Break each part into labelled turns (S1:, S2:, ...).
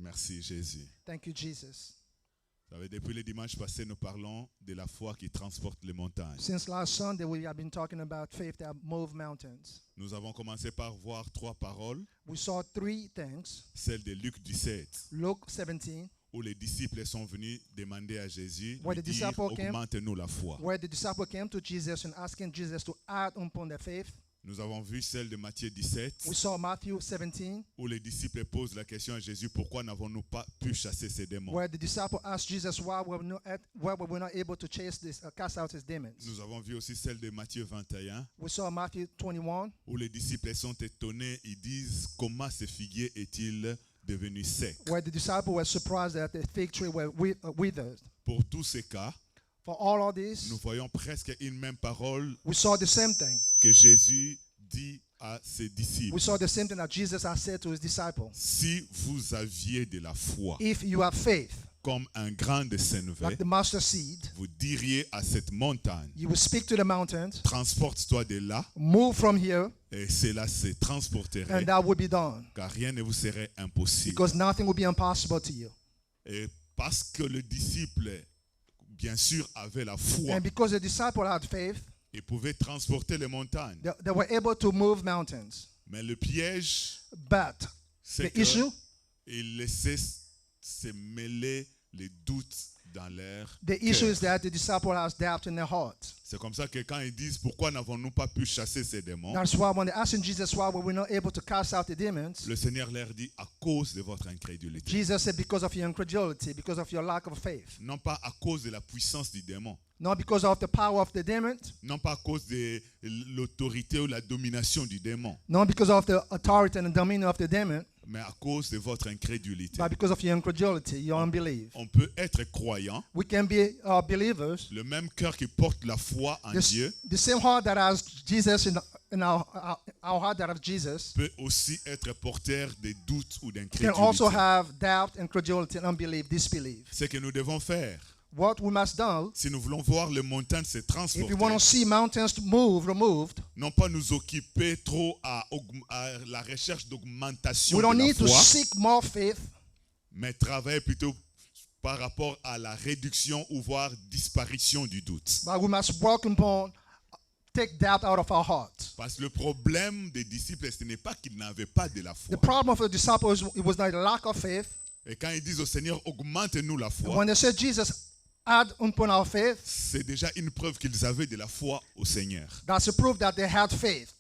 S1: Merci Jésus.
S2: Thank you, Jesus.
S1: Vous savez, depuis le dimanche passé, nous parlons de la foi qui transporte les montagnes.
S2: Since last Sunday, we have been talking about faith that move mountains.
S1: Nous avons commencé par voir 3 paroles.
S2: We saw 3 things.
S1: Celle de Luc 17,
S2: Luke 17,
S1: où les disciples sont venus demander à Jésus,
S2: Where
S1: lui
S2: the
S1: dire,
S2: disciple came-
S1: augmente-nous la foi.
S2: where the disciple came to Jesus and asking Jesus to add upon their faith.
S1: Nous avons vu celle de Matthieu 17,
S2: We saw Matthew 17,
S1: où les disciples posent la question à Jésus, pourquoi n'avons-nous pas pu chasser ces démons?
S2: where the disciple asked Jesus why we were not able to cast out his demons.
S1: Nous avons vu aussi celle de Matthieu 21,
S2: We saw Matthew 21,
S1: où les disciples sont étonnés, ils disent, comment ce figuier est-il devenu sec?
S2: where the disciple was surprised that the fig tree were withered.
S1: Pour tous ces cas,
S2: For all of this,
S1: nous voyons presque une même parole
S2: we saw the same thing.
S1: que Jésus dit à ses disciples.
S2: We saw the same thing that Jesus has said to his disciples.
S1: Si vous aviez de la foi,
S2: If you have faith,
S1: comme un grain de sénévé,
S2: like the mustard seed,
S1: vous diriez à cette montagne,
S2: you will speak to the mountains,
S1: transporte-toi de là,
S2: move from here,
S1: et cela se transporterait,
S2: and that will be done.
S1: car rien ne vous serait impossible.
S2: Because nothing will be impossible to you.
S1: Et parce que le disciple, bien sûr, avait la foi,
S2: And because the disciple had faith,
S1: il pouvait transporter les montagnes.
S2: they were able to move mountains.
S1: Mais le piège,
S2: But
S1: c'est
S2: the issue,
S1: qu'il laissait se mêler les doutes dans l'air.
S2: the issue is that the disciple has doubt in their heart.
S1: C'est comme ça que quand ils disent pourquoi n'avons-nous pas pu chasser ces démons,
S2: That's why when they asked Jesus why we were not able to cast out the demons,
S1: le Seigneur leur dit à cause de votre incrédulité.
S2: Jesus said because of your incredulity, because of your lack of faith.
S1: Non pas à cause de la puissance du démon,
S2: Not because of the power of the demon,
S1: non pas à cause de l'autorité ou la domination du démon,
S2: not because of the authority and the dominion of the demon,
S1: mais à cause de votre incrédulité.
S2: but because of your incredulity, your unbelief.
S1: On peut être croyant,
S2: We can be believers.
S1: le même cœur qui porte la foi en Dieu
S2: The same heart that has Jesus in our heart that has Jesus
S1: peut aussi être porteur de doutes ou
S2: can also
S1: d'incrédulité.
S2: have doubt, incredulity, and unbelief, disbelief.
S1: Ce que nous devons faire,
S2: What we must do,
S1: si nous voulons voir les montagnes se
S2: if
S1: transporter,
S2: we want to see mountains removed,
S1: non pas nous occuper trop à la recherche d'augmentation
S2: we
S1: de
S2: don't
S1: la
S2: need to
S1: foi,
S2: seek more faith,
S1: mais travailler plutôt par rapport à la réduction ou voire disparition du doute.
S2: but we must work upon take doubt out of our heart.
S1: Parce que le problème des disciples, ce n'est pas qu'ils n'avaient pas de la
S2: The
S1: foi.
S2: problem of the disciples, it was not a lack of faith.
S1: Et quand ils disent au Seigneur, augmente-nous la foi,
S2: When they said Jesus, add upon our faith,
S1: c'est déjà une preuve qu'ils avaient de la foi au Seigneur.
S2: that's a proof that they had faith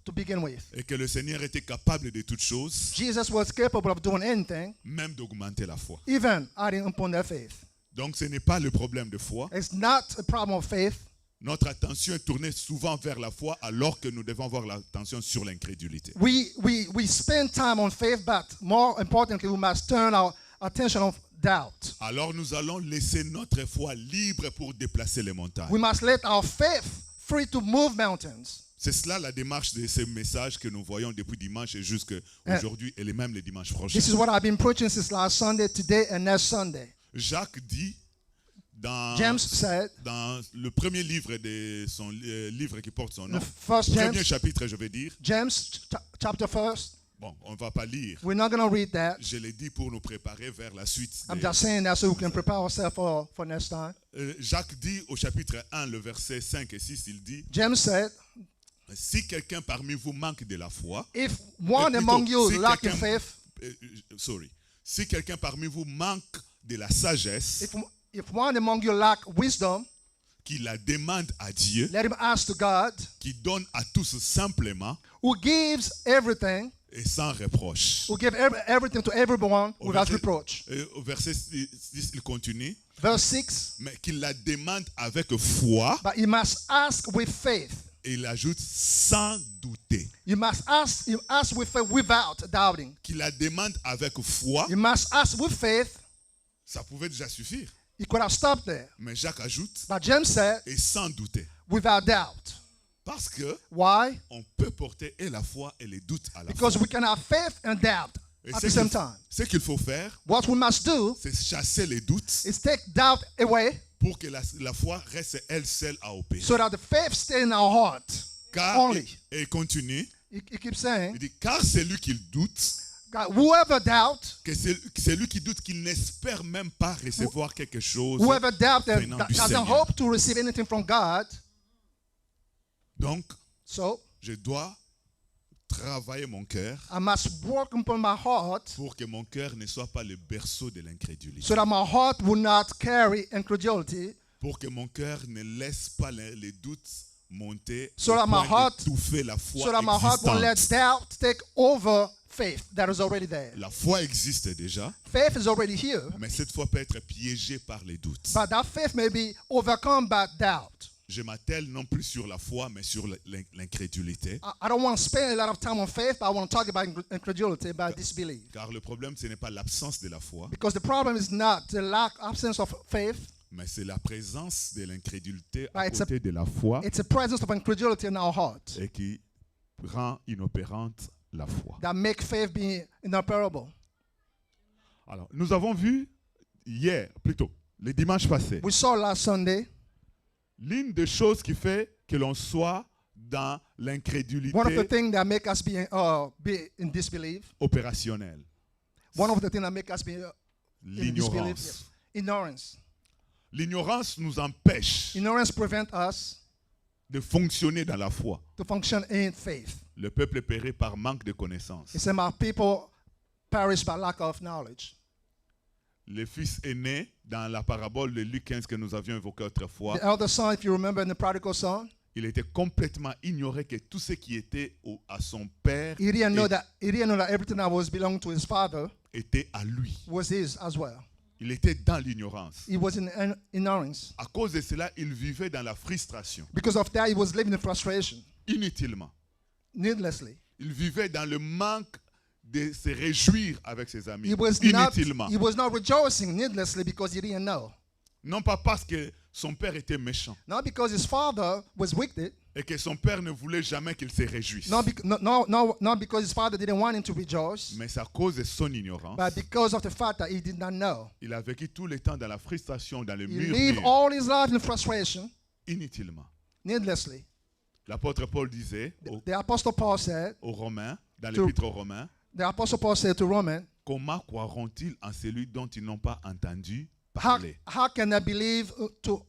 S2: to begin with.
S1: Et que le Seigneur était capable de toutes choses,
S2: Jesus was capable of doing anything,
S1: même d'augmenter la foi.
S2: even adding upon their faith.
S1: Donc ce n'est pas le problème de foi.
S2: It's not a problem of faith.
S1: Notre attention est tournée souvent vers la foi alors que nous devons avoir l'attention sur l'incrédulité.
S2: We spend time on faith, but more importantly, we must turn our attention on doubt.
S1: Alors nous allons laisser notre foi libre pour déplacer les montagnes.
S2: We must let our faith free to move mountains.
S1: C'est cela la démarche de ces messages que nous voyons depuis dimanche et jusqu'à aujourd'hui et même les dimanches prochains.
S2: This is what I've been preaching since last Sunday, today, and next Sunday.
S1: Jacques dit
S2: James said,
S1: dans le premier livre de son livre qui porte son nom,
S2: the first
S1: premier
S2: James,
S1: chapitre, je vais dire.
S2: James chapter 1st.
S1: Bon, on ne va pas lire.
S2: We're not going to read that.
S1: Je l'ai dit pour nous préparer vers la suite.
S2: I'm just saying that so we can prepare ourselves for next time.
S1: Jacques dit au chapitre 1, le verset 5 et 6, il dit,
S2: James said,
S1: si quelqu'un parmi vous manque de la foi,
S2: if one
S1: plutôt,
S2: among you
S1: si
S2: lacking
S1: quelqu'un-
S2: faith,
S1: si quelqu'un parmi vous manque de la sagesse,
S2: if one among you lack wisdom,
S1: qu'il la demande à Dieu,
S2: let him ask to God,
S1: qui donne à tous simplement
S2: who gives everything,
S1: et sans reproche.
S2: who gives everything to everyone
S1: Au
S2: without
S1: verset-
S2: reproach.
S1: Au verset 6, il continue,
S2: Verse 6,
S1: mais qu'il la demande avec foi,
S2: but you must ask with faith.
S1: et il ajoute sans douter.
S2: You must ask with faith without doubting.
S1: Qu'il la demande avec foi,
S2: You must ask with faith.
S1: ça pouvait déjà suffire.
S2: You could have stopped there.
S1: Mais Jacques ajoute,
S2: But James said,
S1: et sans douter.
S2: without doubt.
S1: Parce que
S2: Why?
S1: on peut porter et la foi et les doutes à la
S2: Because
S1: fois.
S2: we can have faith and doubt
S1: Et
S2: at the same time.
S1: ce qu'il faut faire,
S2: What we must do
S1: c'est chasser les doutes
S2: is take doubt away
S1: pour que la foi reste elle seule à opérer.
S2: so that the faith stay in our heart
S1: Car,
S2: only.
S1: et il continue,
S2: He keeps saying,
S1: il dit, car celui qui doute
S2: God, whoever doubt,
S1: que celui qui doute qu'il n'espère même pas recevoir quelque chose
S2: whoever doubt that
S1: venant du
S2: doesn't
S1: Seigneur.
S2: hope to receive anything from God,
S1: Donc,
S2: so
S1: je dois travailler mon cœur
S2: I must work upon my heart
S1: pour que mon cœur ne soit pas le berceau de l'incrédulité.
S2: so that my heart will not carry incredulity,
S1: Pour que mon cœur ne laisse pas les doutes monter
S2: So
S1: au
S2: that my
S1: point
S2: heart-
S1: d'étouffer la foi
S2: so that my heart won't let
S1: existante.
S2: doubt take over faith that is already there.
S1: La foi existe déjà,
S2: Faith is already here,
S1: mais cette foi peut être piégée par les doutes.
S2: but that faith may be overcome by doubt.
S1: Je m'attelle non plus sur la foi, mais sur l'incrédulité.
S2: I don't want to spend a lot of time on faith, but I want to talk about incredulity, about disbelief.
S1: Car le problème, ce n'est pas l'absence de la foi,
S2: Because the problem is not the absence of faith,
S1: mais c'est la présence de l'incrédulité à
S2: Right, it's
S1: côté de la foi
S2: it's the presence of incredulity in our heart
S1: et qui rend inopérante la foi.
S2: that make faith be inoperable.
S1: Alors, nous avons vu hier, plutôt, le dimanche passé,
S2: We saw last Sunday,
S1: l'une des choses qui fait que l'on soit dans l'incrédulité
S2: one of the things that make us be in disbelief,
S1: opérationnelle,
S2: one of the things that make us be in disbelief,
S1: l'ignorance.
S2: ignorance.
S1: L'ignorance nous empêche
S2: Ignorance prevents us
S1: de fonctionner dans la foi.
S2: to function in faith.
S1: Le peuple périt par manque de connaissances.
S2: It said, my people perish by lack of knowledge.
S1: Le fils aîné, dans la parabole de Luc 15 que nous avions évoquée autrefois,
S2: The elder son, if you remember in the prodigal son,
S1: il était complètement ignoré que tout ce qui était à son père
S2: he didn't know that everything that was belonging to his father
S1: était à lui.
S2: was his as well.
S1: Il était dans l'ignorance.
S2: He was in ignorance.
S1: À cause de cela, il vivait dans la frustration,
S2: Because of that, he was living in frustration,
S1: inutilement.
S2: needlessly.
S1: Il vivait dans le manque de se réjouir avec ses amis,
S2: He was
S1: inutilement.
S2: not rejoicing needlessly because he didn't know.
S1: Non pas parce que son père était méchant
S2: Not because his father was wicked.
S1: et que son père ne voulait jamais qu'il se réjouisse,
S2: Not because his father didn't want him to rejoice,
S1: mais c'est à cause de son ignorance.
S2: but because of the fact that he did not know.
S1: Il a vécu tout le temps dans la frustration, dans le
S2: He lived
S1: murmure,
S2: all his life in frustration,
S1: inutilement.
S2: needlessly.
S1: L'apôtre Paul disait
S2: The apostle Paul said,
S1: aux Romains, dans
S2: To-
S1: l'épître aux Romains,
S2: the apostle Paul said to Romans,
S1: comment croiront-ils en celui dont ils n'ont pas entendu
S2: how
S1: parler?
S2: can they believe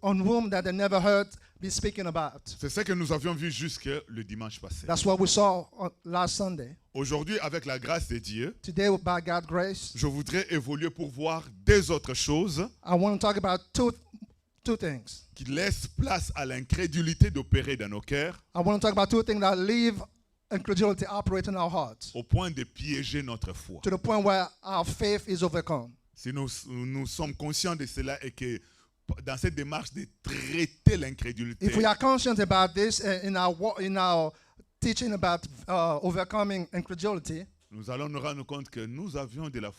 S2: on whom that they never heard be speaking about?
S1: C'est ce que nous avions vu jusque le dimanche passé.
S2: That's what we saw last Sunday.
S1: Aujourd'hui, avec la grâce de Dieu,
S2: Today, by God's grace,
S1: je voudrais évoluer pour voir des autres choses
S2: I want to talk about two things.
S1: qui laissent place à l'incrédulité d'opérer dans nos cœurs
S2: I want to talk about two things that leave incredulity operate in our hearts
S1: au point de piéger notre foi.
S2: to the point where our faith is overcome.
S1: Si nous sommes conscients de cela et que dans cette démarche de traiter l'incrédulité,
S2: If we are conscious about this in our teaching about overcoming incredulity,
S1: nous allons nous rendre compte que nous avons de la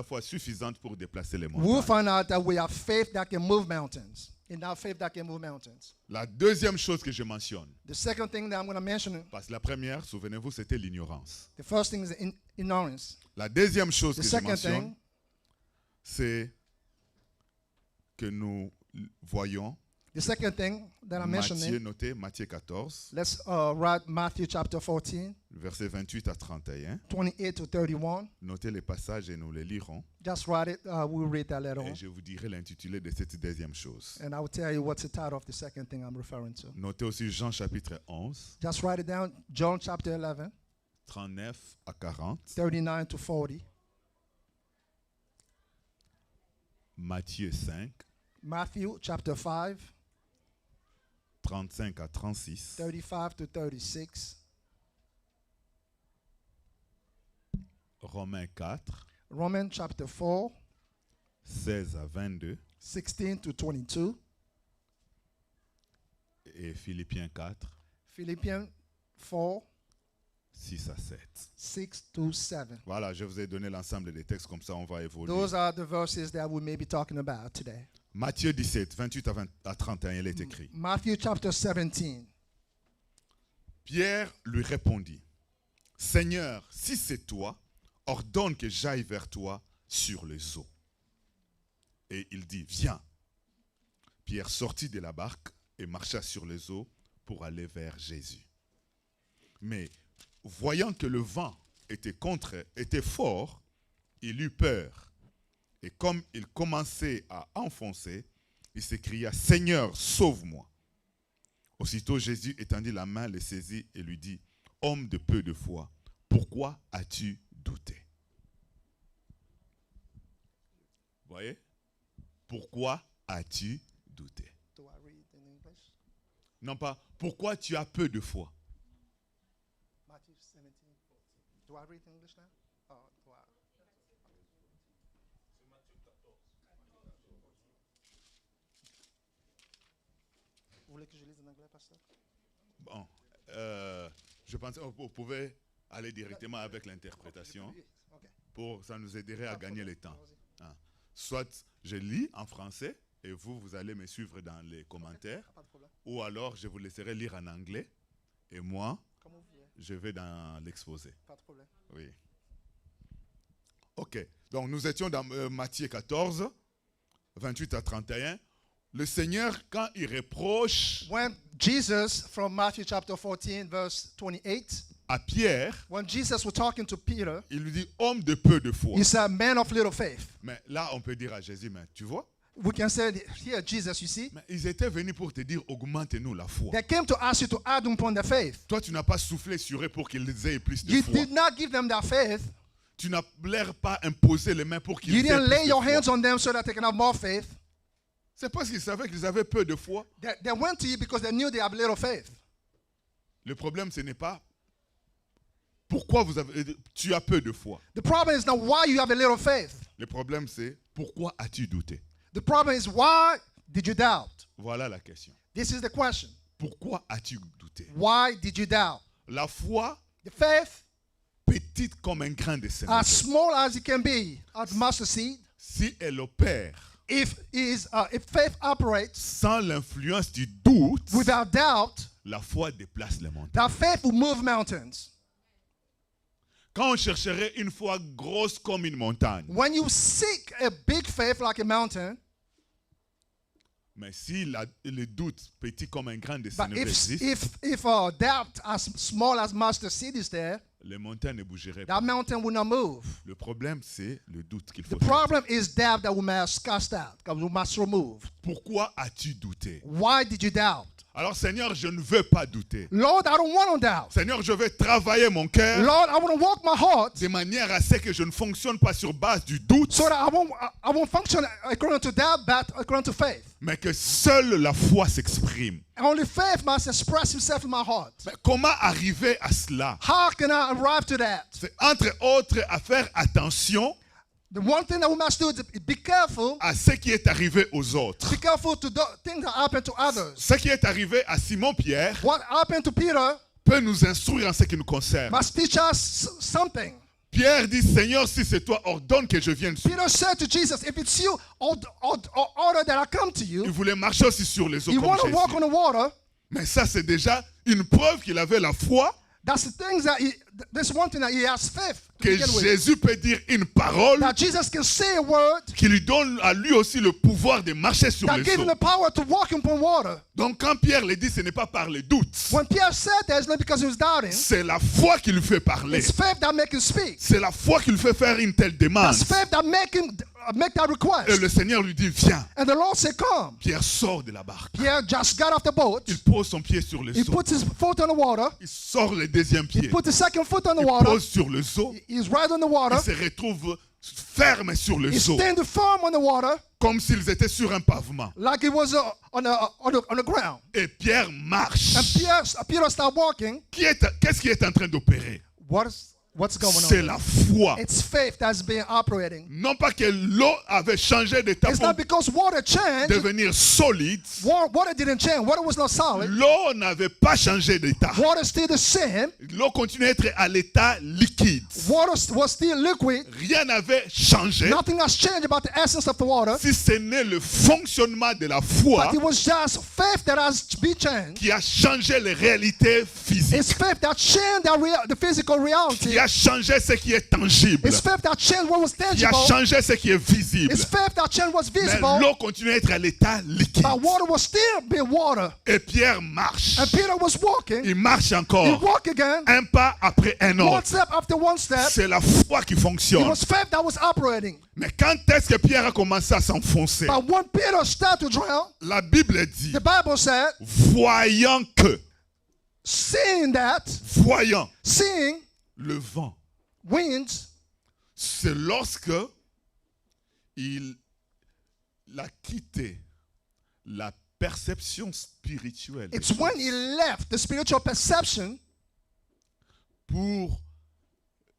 S1: foi suffisante pour déplacer les
S2: we'll
S1: montagnes.
S2: find out that we have faith that can move mountains. In our faith that can move mountains.
S1: La deuxième chose que je mentionne,
S2: The second thing that I'm going to mention,
S1: parce que la première, souvenez-vous, c'était l'ignorance.
S2: the first thing is ignorance.
S1: La deuxième chose
S2: The
S1: que je
S2: second
S1: mentionne,
S2: thing,
S1: c'est que nous voyons
S2: the second thing that I'm
S1: Matthieu,
S2: mentioning,
S1: notez Matthieu 14,
S2: let's write Matthew chapter 14,
S1: versets 28 à 31.
S2: 28 to 31.
S1: Notez les passages et nous les lirons.
S2: Just write it. We'll read that later
S1: Et
S2: on.
S1: je vous dirai l'intitulé de cette deuxième chose.
S2: And I will tell you what's the title of the second thing I'm referring to.
S1: Notez aussi Jean chapitre 11,
S2: Just write it down. John chapter 11,
S1: 39 à 40.
S2: 39 to 40.
S1: Matthieu 5,
S2: Matthew chapter 5,
S1: 35 à 36.
S2: 35 to 36.
S1: Romains 4,
S2: Romans chapter 4,
S1: 16 à 22.
S2: 16 to 22.
S1: Et Philippiens 4,
S2: Philippians 4,
S1: 6 à 7.
S2: 6 to 7.
S1: Voilà, je vous ai donné l'ensemble des textes, comme ça on va évoluer.
S2: Those are the verses that we may be talking about today.
S1: Matthieu 17, 28 à 31, il est écrit.
S2: Matthew chapter 17.
S1: Pierre lui répondit, Seigneur, si c'est toi, ordonne que j'aille vers toi sur les eaux. Et il dit, viens. Pierre sortit de la barque et marcha sur les eaux pour aller vers Jésus. Mais voyant que le vent était fort, il eut peur. Et comme il commençait à enfoncer, il s'écria, « Seigneur, sauve-moi !» Aussitôt Jésus étendit la main, le saisit et lui dit, « Homme de peu de foi, pourquoi as-tu douté ?» Voyez? Pourquoi as-tu douté?
S2: Do I read in English?
S1: Non pas, pourquoi tu as peu de foi?
S2: Matthew 17. Do I read in English now? Oh, do I? Vous voulez que je lise en anglais, pasteur?
S1: Bon, je pensais que vous pouvez aller directement avec l'interprétation.
S2: Ok.
S1: Ça nous aiderait à gagner le temps.
S2: Allons-y.
S1: Ah. Soit je lis en français et vous allez me suivre dans les commentaires,
S2: Pas de problème.
S1: ou alors je vous laisserai lire en anglais et moi,
S2: Comme vous voulez.
S1: je vais dans l'exposé.
S2: Pas de problème.
S1: Oui. Ok, donc nous étions dans Matthieu 14, 28 à 31. Le Seigneur, quand il reproche
S2: When Jesus, from Matthew chapter 14, verse 28,
S1: à Pierre,
S2: when Jesus was talking to Peter,
S1: il lui dit, homme de peu de foi.
S2: he said, man of little faith.
S1: Mais là, on peut dire à Jésus, mais tu vois,
S2: We can say here, Jesus, you see,
S1: mais ils étaient venus pour te dire, augmente-nous la foi.
S2: they came to ask you to add upon their faith.
S1: Toi, tu n'as pas soufflé sur eux pour qu'ils aient plus de
S2: You
S1: foi.
S2: did not give them that faith.
S1: Tu n'as l'air pas imposé les mains pour qu'ils
S2: You
S1: aient
S2: didn't
S1: plus
S2: lay
S1: de
S2: your
S1: foi.
S2: hands on them so that they can have more faith.
S1: C'est parce qu'ils savaient qu'ils avaient peu de foi.
S2: They went to you because they knew they have little faith.
S1: Le problème, ce n'est pas pourquoi tu as peu de foi.
S2: The problem is not why you have a little faith.
S1: Le problème, c'est pourquoi as-tu douté?
S2: The problem is why did you doubt?
S1: Voilà la question.
S2: This is the question.
S1: Pourquoi as-tu douté?
S2: Why did you doubt?
S1: La foi,
S2: The faith,
S1: petite comme un grain de
S2: as
S1: sénégal,
S2: small as it can be, as mustard seed,
S1: si elle opère
S2: if faith operates
S1: sans l'influence du doute,
S2: without doubt,
S1: la foi déplace les montagnes.
S2: that faith will move mountains.
S1: Quand on chercherait une foi grosse comme une montagne,
S2: When you seek a big faith like a mountain,
S1: mais si le doute petit comme un grain de
S2: but
S1: sénégal existe,
S2: if doubt as small as mustard seed is there,
S1: les montagnes ne bougeraient pas.
S2: that mountain will not move.
S1: Le problème, c'est le doute qu'il
S2: The
S1: faut
S2: problem is doubt that we must cast out, that we must remove.
S1: Pourquoi as-tu douté?
S2: Why did you doubt?
S1: Alors Seigneur, je ne veux pas douter.
S2: Lord, I don't want to doubt.
S1: Seigneur, je vais travailler mon cœur
S2: Lord, I want to walk my heart
S1: de manière à ce que je ne fonctionne pas sur base du doute,
S2: so that I won't function according to doubt, but according to faith.
S1: mais que seule la foi s'exprime.
S2: Only faith must express himself in my heart.
S1: Mais comment arriver à cela?
S2: How can I arrive to that?
S1: C'est entre autres à faire attention
S2: The one thing that we must do is be careful.
S1: à ce qui est arrivé aux autres.
S2: Be careful to do things that happen to others.
S1: Ce qui est arrivé à Simon-Pierre
S2: What happened to Peter
S1: peut nous instruire en ce qui nous concerne.
S2: must teach us something.
S1: Pierre dit, Seigneur, si c'est toi, ordonne que je vienne sur.
S2: Peter said to Jesus, if it's you, order that I come to
S1: Il
S2: you.
S1: voulait marcher aussi sur les eaux
S2: You
S1: comme
S2: want to walk
S1: Jésus.
S2: on the water.
S1: Mais ça, c'est déjà une preuve qu'il avait la foi,
S2: That's the things that there's one thing that he has faith to
S1: que
S2: begin with.
S1: Jésus peut dire une parole
S2: That Jesus can say a word
S1: qui lui donne à lui aussi le pouvoir de marcher sur
S2: that
S1: les
S2: gives him
S1: eaux.
S2: the power to walk upon water.
S1: Donc quand Pierre le dit, ce n'est pas par les doutes.
S2: When Pierre said that, it's not because he was doubting.
S1: C'est la foi qui lui fait parler.
S2: It's faith that makes him speak.
S1: C'est la foi qui lui fait faire une telle demande.
S2: That's faith that make him make that
S1: Et
S2: request.
S1: le Seigneur lui dit, viens.
S2: And the Lord said, come.
S1: Pierre sort de la barque.
S2: Pierre just got off the boat.
S1: Il pose son pied sur le
S2: He
S1: seau.
S2: puts his foot on the water.
S1: Il sort le deuxième
S2: He
S1: pied.
S2: put the second foot on the
S1: Il
S2: water.
S1: pose sur le seau.
S2: He's right on the
S1: Il
S2: water.
S1: se retrouve ferme sur le
S2: He
S1: seau.
S2: standing firm on the water,
S1: Comme s'ils étaient sur un pavement.
S2: like it was on the ground.
S1: Et Pierre marche.
S2: And Peter started walking.
S1: Qu'est-ce qui est en train d'opérer?
S2: What's going
S1: C'est
S2: on?
S1: la foi.
S2: It's faith that's been operating.
S1: Non pas que l'eau avait changé d'état
S2: It's
S1: pour
S2: not because water changed.
S1: devenir solide.
S2: Water didn't change. Water was not solid.
S1: L'eau n'avait pas changé d'état.
S2: Water still the same.
S1: L'eau continuait à être à l'état liquide.
S2: Water was still liquid.
S1: Rien n'avait changé.
S2: Nothing has changed about the essence of the water.
S1: Si ce n'est le fonctionnement de la foi
S2: But it was just faith that has been changed.
S1: qui a changé les réalités physiques,
S2: It's faith that changed the physical reality.
S1: qui a changé ce qui est tangible,
S2: It's faith that changed what was
S1: qui a
S2: tangible.
S1: changé ce qui est visible.
S2: It's faith that changed what's
S1: Mais
S2: visible.
S1: l'eau continue à être à l'état liquide.
S2: But water was still being water.
S1: Et Pierre marche.
S2: And Peter was walking.
S1: Il marche
S2: He
S1: encore.
S2: walked again.
S1: Un pas après un
S2: One
S1: autre.
S2: step after one step.
S1: C'est la foi qui
S2: It
S1: fonctionne.
S2: was faith that was operating.
S1: Mais quand est-ce que Pierre a commencé à s'enfoncer?
S2: But when Peter started to drown,
S1: La Bible dit,
S2: the Bible said,
S1: voyant que,
S2: seeing that,
S1: voyant
S2: seeing
S1: le vent,
S2: winds,
S1: c'est lorsque il a quitté la perception spirituelle des
S2: it's when
S1: choses
S2: he left the spiritual perception
S1: pour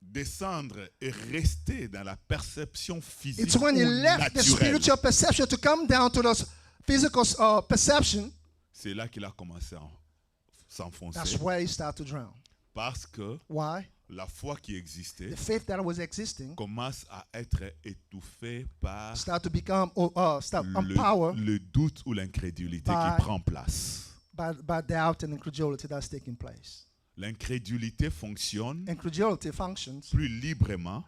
S1: descendre et rester dans la perception physique
S2: It's when he
S1: ou
S2: left the
S1: naturelle.
S2: spiritual perception to come down to the physical perception.
S1: C'est là qu'il a commencé à
S2: That's
S1: s'enfoncer
S2: where he started to drown.
S1: parce que
S2: Why?
S1: la foi qui existait
S2: The faith that was existing
S1: commence à être étouffée par
S2: start to become empowered
S1: le doute ou l'incrédulité
S2: By-
S1: qui prend place.
S2: by doubt and incredulity that's taking place.
S1: L'incrédulité fonctionne
S2: Incredulity functions
S1: plus librement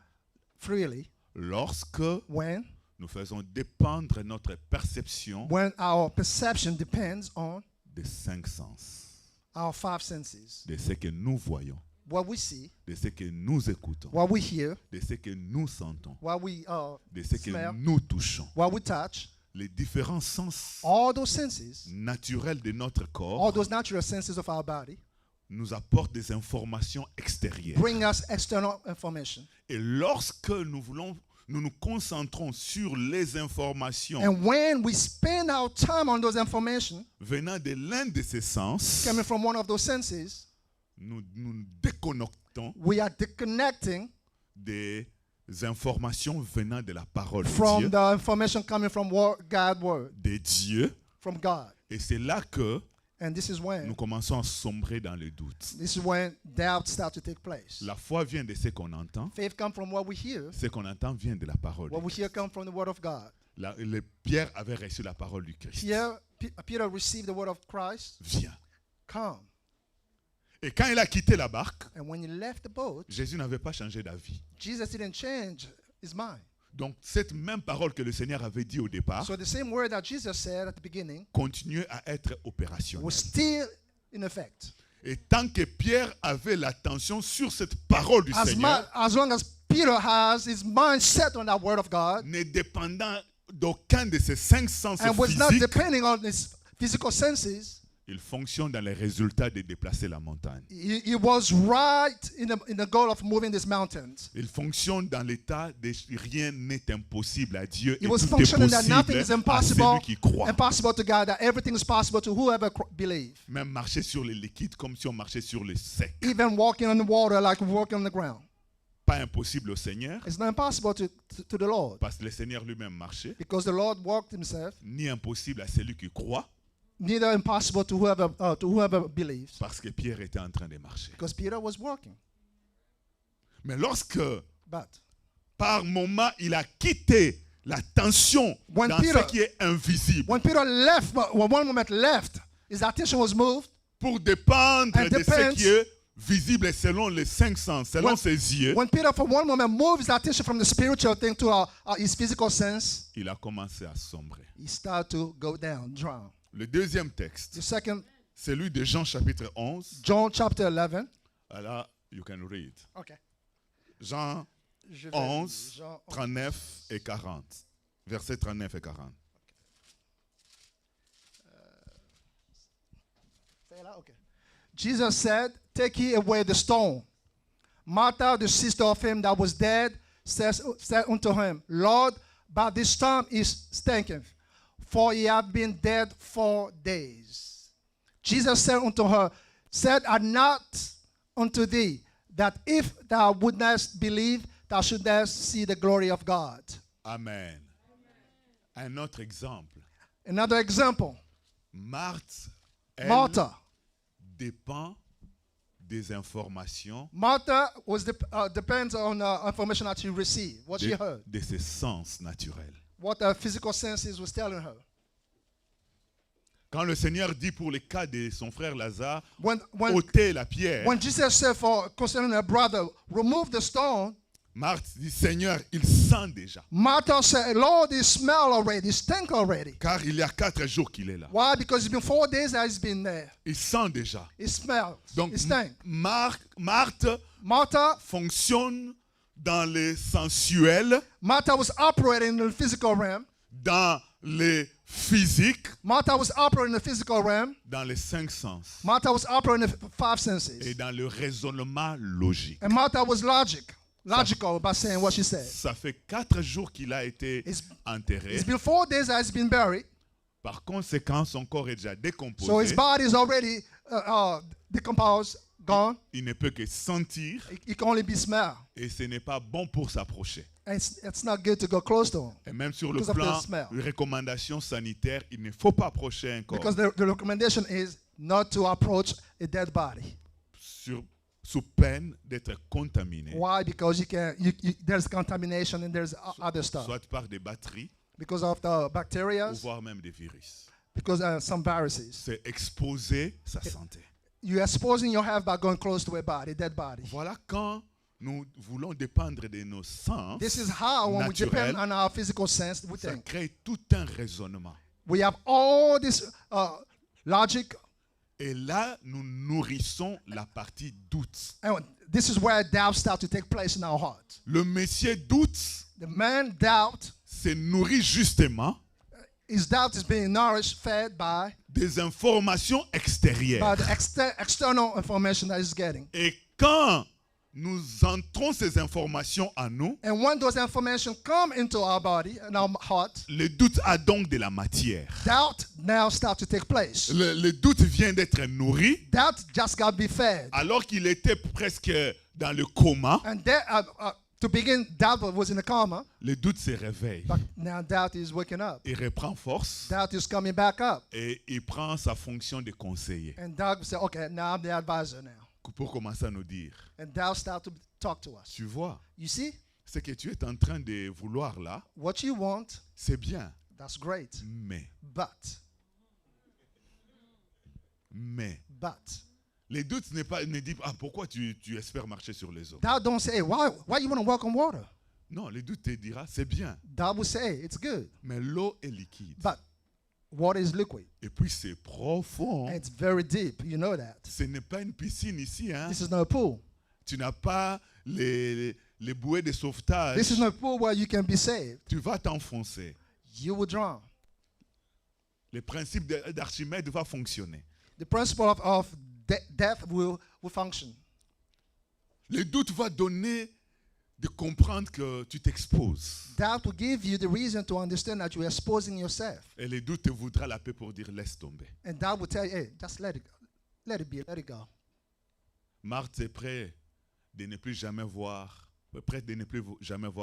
S2: freely
S1: lorsque
S2: when
S1: nous faisons dépendre notre perception
S2: our perception depends on
S1: des cinq sens,
S2: our five senses.
S1: de ce que nous voyons,
S2: What we see,
S1: de ce que nous écoutons,
S2: what we hear,
S1: de ce que nous sentons,
S2: what we
S1: de ce que
S2: smell,
S1: nous touchons.
S2: what we touch,
S1: Les différents sens
S2: all those senses,
S1: naturels de notre
S2: all
S1: corps
S2: those natural senses of our body
S1: nous apportent des informations extérieures.
S2: bring us external information.
S1: Et lorsque nous nous concentrons sur les informations
S2: And when we spend our time on those information
S1: venant de l'un de ces sens,
S2: coming from one of those senses,
S1: nous nous déconnectons
S2: we are disconnecting
S1: des informations venant de la parole de
S2: from
S1: Dieu,
S2: the information coming from God's word,
S1: de Dieu.
S2: from God.
S1: Et c'est là que
S2: And this is when
S1: nous commençons à sombrer dans le doute.
S2: doubt starts to take place.
S1: La foi vient de ce qu'on entend.
S2: Faith comes from what we hear.
S1: Ce qu'on entend vient de la parole.
S2: What we hear comes from the word of God.
S1: Pierre avait reçu la parole du Christ.
S2: Peter received the word of Christ.
S1: Viens.
S2: Come.
S1: Et quand il a quitté la barque,
S2: And when he left the boat,
S1: Jésus n'avait pas changé d'avis.
S2: Jesus didn't change his mind.
S1: Donc cette même parole que le Seigneur avait dit au départ
S2: So the same word that Jesus said at the beginning
S1: continuait à être opérationnelle.
S2: was still in effect.
S1: Et tant que Pierre avait l'attention sur cette parole du Seigneur,
S2: As long as Peter has his mind set on that word of God
S1: ne dépendant d'aucun de ses cinq sens
S2: and was not
S1: physiques,
S2: depending on his physical senses,
S1: il fonctionne dans les résultats de déplacer la montagne.
S2: he was right in the goal of moving these mountains.
S1: Il fonctionne dans l'état de rien n'est impossible à Dieu
S2: He
S1: et
S2: was
S1: tout est
S2: functioning that
S1: possible
S2: nothing is
S1: à
S2: impossible,
S1: celui qui croit.
S2: impossible to God, that everything is possible to whoever believes.
S1: Même marcher sur les liquides comme si on marchait sur le sec.
S2: Even walking on the water like walking on the ground.
S1: Pas impossible au Seigneur,
S2: It's not impossible to the Lord
S1: parce que le Seigneur lui-même marchait,
S2: because the Lord walked himself.
S1: ni impossible à celui qui croit,
S2: Neither impossible to whoever believes
S1: parce que Pierre était en train de marcher.
S2: because Peter was walking.
S1: Mais lorsque,
S2: But
S1: par moment, il a quitté la tension
S2: When
S1: dans
S2: Peter-
S1: ce qui est invisible
S2: when Peter left, when one moment left, his attention was moved
S1: pour dépendre
S2: And
S1: de ce
S2: depends-
S1: qui est visible selon les cinq sens, selon
S2: When-
S1: ses yeux,
S2: When Peter, for one moment, moved his attention from the spiritual thing to his physical sense,
S1: il a commencé à sombrer.
S2: he started to go down, drown.
S1: Le deuxième texte,
S2: The second,
S1: c'est celui de Jean chapitre 11.
S2: John chapter 11.
S1: Alors, you can read.
S2: Okay.
S1: Jean
S2: Je vais
S1: 11,
S2: lire Jean
S1: 39 et 40. Versets 39 et 40.
S2: Say it out? Okay. Jesus said, "Take ye away the stone." Martha, the sister of him that was dead, said unto him, Lord, by this time is stinketh, for he hath been dead 4 days. Jesus said unto her, Said I not unto thee, that if thou wouldest believe, thou shouldest see the glory of God?
S1: Amen. Un autre exemple.
S2: Another example,
S1: Marthe, elle
S2: Martha.
S1: dépend des informations
S2: Martha depends on the information that she received, what she heard,
S1: de ses sens naturels.
S2: what her physical senses was telling her.
S1: Quand le Seigneur dit pour le cas de son frère Lazare,
S2: when
S1: ôtez la pierre,
S2: Jesus said for concerning her brother, remove the stone,
S1: Marthe dit, Seigneur, il sent déjà.
S2: Martha said, Lord, it smell already, it stink already.
S1: Car il y a 4 jours qu'il est là.
S2: Why? Because it's been 4 days that he's been there.
S1: Il sent déjà.
S2: It smells.
S1: Donc,
S2: It stinks.
S1: Marthe
S2: Martha
S1: fonctionne dans le sensuel,
S2: Martha was operating in the physical realm.
S1: dans le physique,
S2: Martha was operating in the physical realm.
S1: dans les 5 sens
S2: Martha was operating in the 5
S1: et
S2: senses.
S1: dans le raisonnement logique.
S2: And Martha was logical by saying what she said.
S1: Ça fait 4 jours qu'il a été enterré.
S2: It's been 4 days that he's been buried.
S1: Par conséquent, son corps est déjà
S2: So his
S1: décomposé.
S2: body is already decomposed, gone.
S1: Il ne peut que sentir
S2: It can only be smelled.
S1: et ce n'est pas bon pour s'approcher.
S2: And it's not good to go close to him.
S1: Et même sur le
S2: Because of the
S1: plan
S2: smell.
S1: de recommandation sanitaire, il ne faut pas approcher un corps
S2: Because the recommendation is not to approach a dead body.
S1: sous peine d'être contaminé,
S2: Why? Because there's contamination and there's other stuff.
S1: soit par des batteries
S2: Because of the
S1: ou
S2: bacteria,
S1: voire même des virus.
S2: because some viruses.
S1: C'est exposer sa santé.
S2: You're exposing your health by going close to a body, dead body.
S1: Voilà quand nous voulons dépendre de nos sens
S2: This is how, when we depend
S1: naturels,
S2: on our physical sense, we
S1: ça
S2: think.
S1: crée tout un raisonnement.
S2: We have all this logic,
S1: Et là, nous nourrissons la partie doute.
S2: and this is where doubt starts to take place in our heart.
S1: Le monsieur doute
S2: The man doubt,
S1: se nourrit justement
S2: his doubt is being nourished, fed by
S1: des informations extérieures.
S2: the external information that he's getting.
S1: Et quand nous entrons ces informations en nous,
S2: And when those information come into our body and our heart,
S1: le doute a donc de la matière.
S2: doubt now starts to take place.
S1: Le doute vient d'être nourri
S2: Doubt just got to be fed.
S1: alors qu'il était presque dans le coma.
S2: And to begin, doubt was in a coma,
S1: Le doute se réveille.
S2: but now doubt is waking up.
S1: Il reprend force
S2: Doubt is coming back up.
S1: et il prend sa fonction de conseiller
S2: And doubt will say, okay, now I'm the advisor now.
S1: pour commencer à nous dire,
S2: And doubt start to talk to us.
S1: tu vois,
S2: You see,
S1: ce que tu es en train de vouloir là,
S2: what you want,
S1: c'est bien,
S2: that's great.
S1: mais
S2: But,
S1: les doutes ne disent pas pourquoi tu espères marcher sur les eaux.
S2: doubt don't say, hey, why you want to walk on water?
S1: Non, les doutes te dira c'est bien,
S2: Doubt will say, hey, it's good.
S1: mais l'eau est liquide.
S2: But water is liquid.
S1: Et puis c'est profond.
S2: And it's very deep. You know that.
S1: Ce n'est pas une piscine ici. Hein?
S2: This is not a pool.
S1: Tu n'as pas les bouées de sauvetage.
S2: This is not a pool where you can be saved.
S1: Tu vas t'enfoncer.
S2: You will drown.
S1: Le principe d'Archimède va fonctionner.
S2: The principle of death will function.
S1: Le doute va donner de comprendre que tu t'exposes.
S2: Doubt will give you the reason to understand that you're exposing yourself.
S1: Et le doute te voudra la paix pour dire laisse tomber.
S2: And doubt will tell you, hey, just let it go. Let it be, let it go.
S1: Marthe est prête de ne plus jamais voir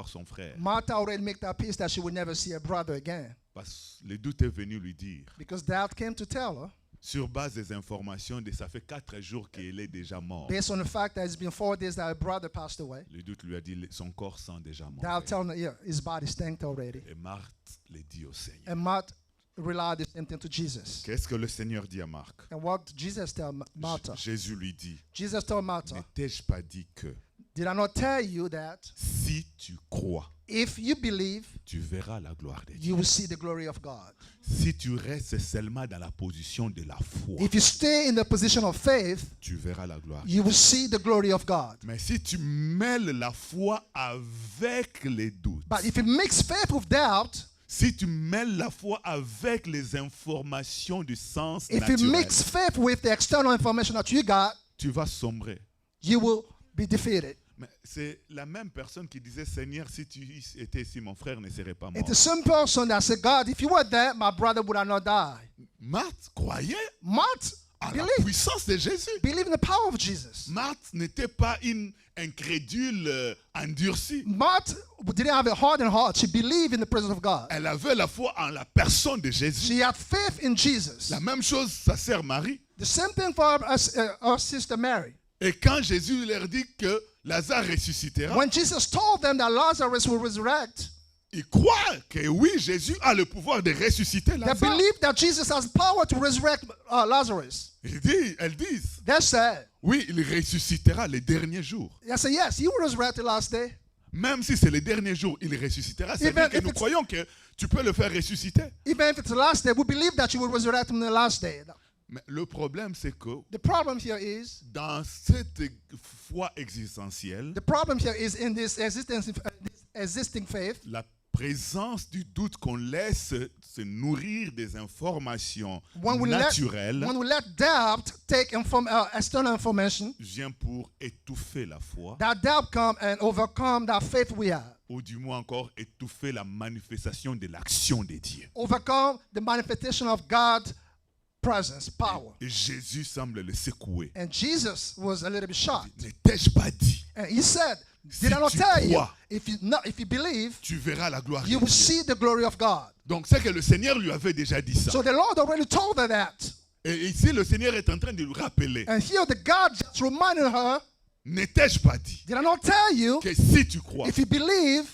S1: son frère.
S2: Martha already made that peace that she would never see her brother again.
S1: Parce que le doute est venu lui dire,
S2: Because doubt came to tell her,
S1: sur base des informations, ça fait 4 jours qu'il est déjà mort.
S2: based on the fact that it's been 4 days that her brother passed away.
S1: Le doute lui a dit, son corps sent déjà mort.
S2: Doubt telling her, yeah, his body stank already.
S1: Et Marthe le dit au Seigneur.
S2: And Martha relied the same thing to Jesus.
S1: Qu'est-ce que le Seigneur dit à Marc?
S2: And what Jesus tell Martha?
S1: Jésus lui dit,
S2: Jesus told Martha,
S1: ne t'ai-je pas dit que
S2: did I not tell you that
S1: si tu crois,
S2: if you believe,
S1: tu verras la gloire de Dieu.
S2: you will see the glory of God?
S1: Si tu restes seulement dans la position de la foi,
S2: If you stay in the position of faith,
S1: tu verras la gloire.
S2: you will see the glory of God.
S1: Mais si tu mêles la foi avec les doutes,
S2: But if you mix faith with doubt,
S1: si tu mêles la foi avec les informations du sens
S2: if you
S1: naturel,
S2: mix faith with the external information that you got,
S1: tu vas sombrer.
S2: you will be defeated.
S1: Mais c'est la même personne qui disait, Seigneur, si tu étais ici, mon frère ne serait pas mort.
S2: It's the same person that said, God, if you were there, my brother would have not died.
S1: Marthe croyait
S2: Martha
S1: à la
S2: believed.
S1: puissance de Jésus.
S2: Believe in the power of Jesus.
S1: Marthe n'était pas une incrédule endurcie.
S2: Martha didn't have a hardened heart. She believed in the presence of God.
S1: Elle avait la foi en la personne de Jésus.
S2: She had faith in Jesus.
S1: La même chose, sa sœur Marie.
S2: The same thing for our sister Mary.
S1: Et quand Jésus leur dit que Lazare ressuscitera,
S2: When Jesus told them that Lazarus will resurrect,
S1: Ils croient que oui, Jésus a le pouvoir de ressusciter
S2: They
S1: Lazare.
S2: believe that Jesus has power to resurrect Lazarus.
S1: Elles disent,
S2: They said,
S1: oui, il ressuscitera les derniers jours.
S2: they say, yes, he will resurrect the last day.
S1: Même si c'est les derniers jours, il ressuscitera. C'est
S2: Even
S1: que
S2: if
S1: nous
S2: it's-
S1: croyons que tu peux le faire ressusciter.
S2: Even if it's the last day, we believe that you will resurrect him on the last day.
S1: Mais le problème, c'est que
S2: The problem here is,
S1: dans cette foi existentielle,
S2: the problem here is in this existing faith,
S1: la présence du doute qu'on laisse se nourrir des informations
S2: when we
S1: naturelles
S2: let doubt take external information,
S1: vient pour étouffer la foi,
S2: that doubt come and overcome that faith we have.
S1: ou du moins encore étouffer la manifestation de l'action de Dieu.
S2: Overcome the manifestation of God's presence, power.
S1: Et Jésus semble le secouer.
S2: And Jesus was a little bit shocked.
S1: Ne t'ai-je pas dit,
S2: And he said,
S1: Si
S2: did I not
S1: tu
S2: tell you,
S1: crois,
S2: if you believe,
S1: tu verras la gloire
S2: you
S1: de
S2: will
S1: Dieu.
S2: see the glory of God.
S1: Donc c'est que le Seigneur lui avait déjà dit ça.
S2: So the Lord already told her that.
S1: Et ici, le Seigneur est en train de lui rappeler.
S2: And here the God just reminded her,
S1: Ne t'ai-je pas dit
S2: did I not tell you,
S1: que si tu crois,
S2: if you believe,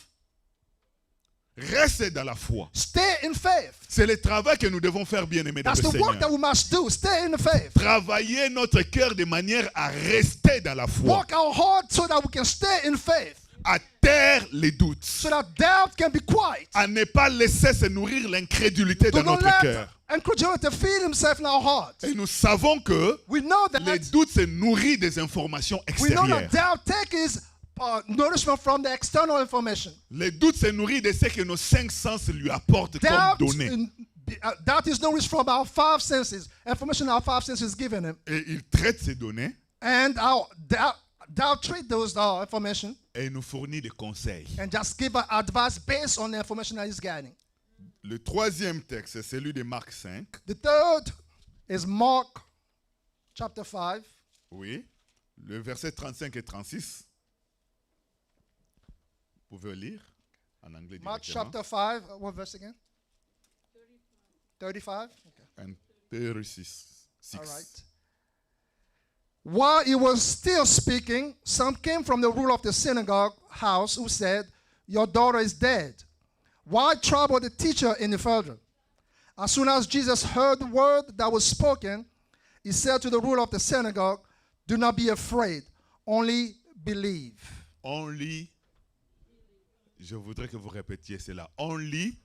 S1: reste dans la foi.
S2: stay in faith.
S1: C'est le travail que nous devons faire, bien-aimés dans
S2: That's
S1: le
S2: the work that
S1: Seigneur.
S2: we must do. Stay in the faith.
S1: Travailler notre cœur de manière à rester dans la foi,
S2: Work our heart so that we can stay in faith.
S1: à taire les doutes,
S2: So that doubt can be quiet.
S1: à ne pas laisser se nourrir l'incrédulité
S2: Do
S1: dans
S2: not
S1: notre
S2: let
S1: cœur.
S2: incredulity feed himself in our heart.
S1: Et nous savons que
S2: We know that
S1: les doutes se nourrissent des informations
S2: we know that
S1: extérieures.
S2: doubt takes his nourishment from the external information.
S1: Les doutes se nourrissent de ce que nos cinq sens lui apportent comme données.
S2: Doubt is nourished from our five senses. Information our five senses given him.
S1: Et il traite ces données
S2: And our doubt treat those information
S1: et il nous fournit des conseils.
S2: and just give advice based on the information that he's getting.
S1: Le troisième texte, c'est celui de Marc 5.
S2: The third is Mark chapter 5.
S1: Oui, le verset 35 et 36. Vous pouvez lire en anglais
S2: Mark
S1: directement.
S2: chapter 5. What verse again? 35? Okay.
S1: And 36.
S2: All right. While he was still speaking, some came from the ruler of the synagogue house who said, your daughter is dead. Why trouble the teacher any further? As soon as Jesus heard the word that was spoken, he said to the ruler of the synagogue, do not be afraid, only believe.
S1: Only, je voudrais que vous répétiez cela. Only,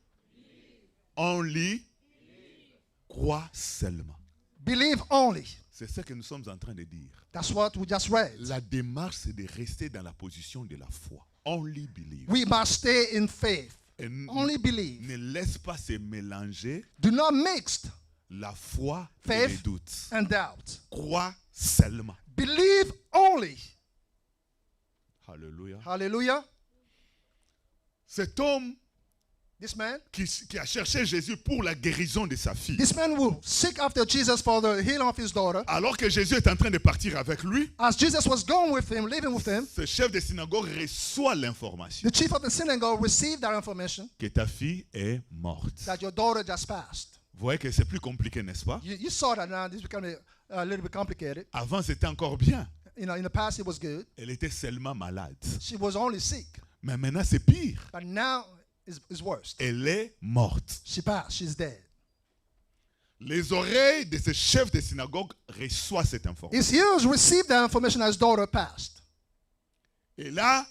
S1: crois seulement.
S2: Believe only.
S1: C'est ce que nous sommes en train de dire.
S2: That's what we just read.
S1: La démarche, c'est de rester dans la position de la foi. Only believe.
S2: We must stay in faith.
S1: Et
S2: Only believe.
S1: ne laisse pas se mélanger
S2: Do not mix
S1: la foi et
S2: Faith.
S1: les doutes.
S2: and doubt.
S1: Crois seulement.
S2: Believe only.
S1: Alléluia.
S2: Hallelujah.
S1: Cet homme
S2: This man
S1: qui a cherché Jésus pour la guérison de sa fille,
S2: This man will seek after Jesus for the healing of his daughter.
S1: alors que Jésus est en train de partir avec lui,
S2: As Jesus was going with him, living with him,
S1: ce chef de synagogue reçoit l'information
S2: the chief of the synagogue received that information
S1: que ta fille est morte.
S2: that your daughter just passed.
S1: Vous voyez que c'est plus compliqué, n'est-ce pas?
S2: You saw that now. This is becoming a little bit complicated.
S1: Avant, c'était encore bien.
S2: You know, in the past it was good.
S1: Elle était seulement malade.
S2: She was only sick,
S1: Mais maintenant, c'est pire.
S2: but now it's worse.
S1: Elle est morte.
S2: She passed. She's dead.
S1: Les oreilles de ce chef de synagogue reçoivent cette information.
S2: His ears received that information as his daughter passed.
S1: Et là,